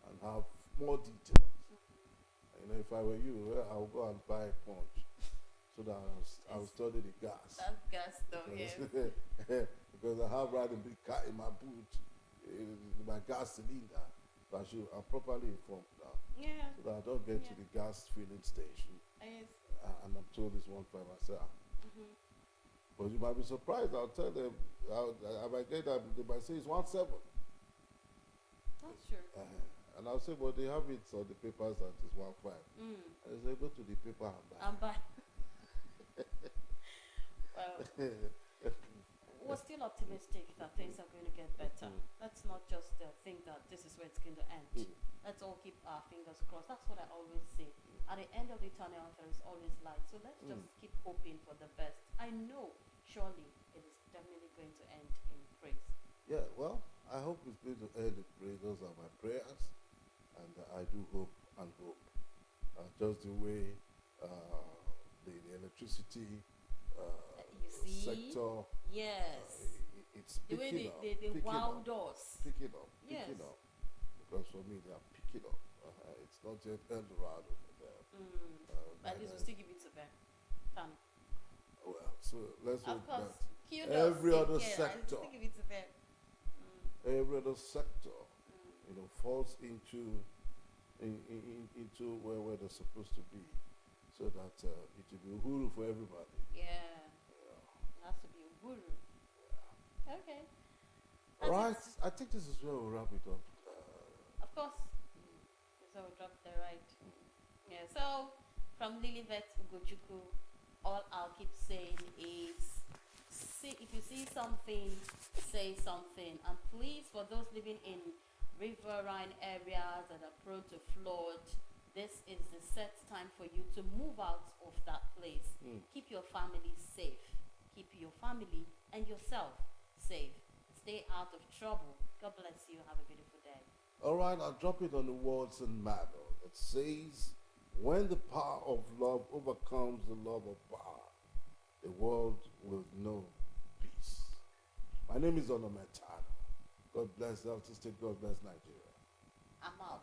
and have more details. You know, if I were you, I would go and buy a punch so that I'll study the gas. That gas stuff, yes. Because I have right a big car in my boot, my gas cylinder. So I'm properly informed now. Yeah. So that I don't get to the gas filling station. Yes. And I'm told it's 1.5 myself. But you might be surprised. I'll tell them, I might get that, they might say it's 1.7. That's true. And I'll say, well, they have it on the papers that it's 1.5. And they say, go to the paper and buy. Well, we're still optimistic that things are going to get better. Let's not just think that this is where it's going to end. Let's all keep our fingers crossed. That's what I always say. At the end of the tunnel, there is always light. So let's just keep hoping for the best. I know, surely, it is definitely going to end in praise. Yeah, well, I hope it's going to end in praise. Those are my prayers. And I do hope and hope. Just the way the electricity sector, yes, it's picking up. They wowed us. Picking up. Yes. Picking up. Because for me, they are picking up. It's not yet Eldorado for them. But at least we'll still give it to them. Well, so let's hope that kudos, every other sector, still give it to them. every other sector, you know, falls into where they're supposed to be, so that it will be uhuru for everybody. Yeah. It has to be uhuru. Yeah. Okay. All right. I think this is where we'll wrap it up. Of course. So we'll drop the right. Yeah. So from Lilibet Ugochukwu, all I'll keep saying is, if you see something, say something. And please, for those living in riverine areas that are prone to flood, this is the set time for you to move out of that place. Keep your family safe. Keep your family and yourself safe. Stay out of trouble. God bless you. Have a beautiful day. All right, I'll drop it on the Watson Bible. It says, when the power of love overcomes the love of power, the world will know peace. My name is Onometano. God bless Delta State. God bless Nigeria. I'm out.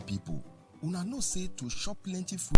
people, una know say to chop plenty food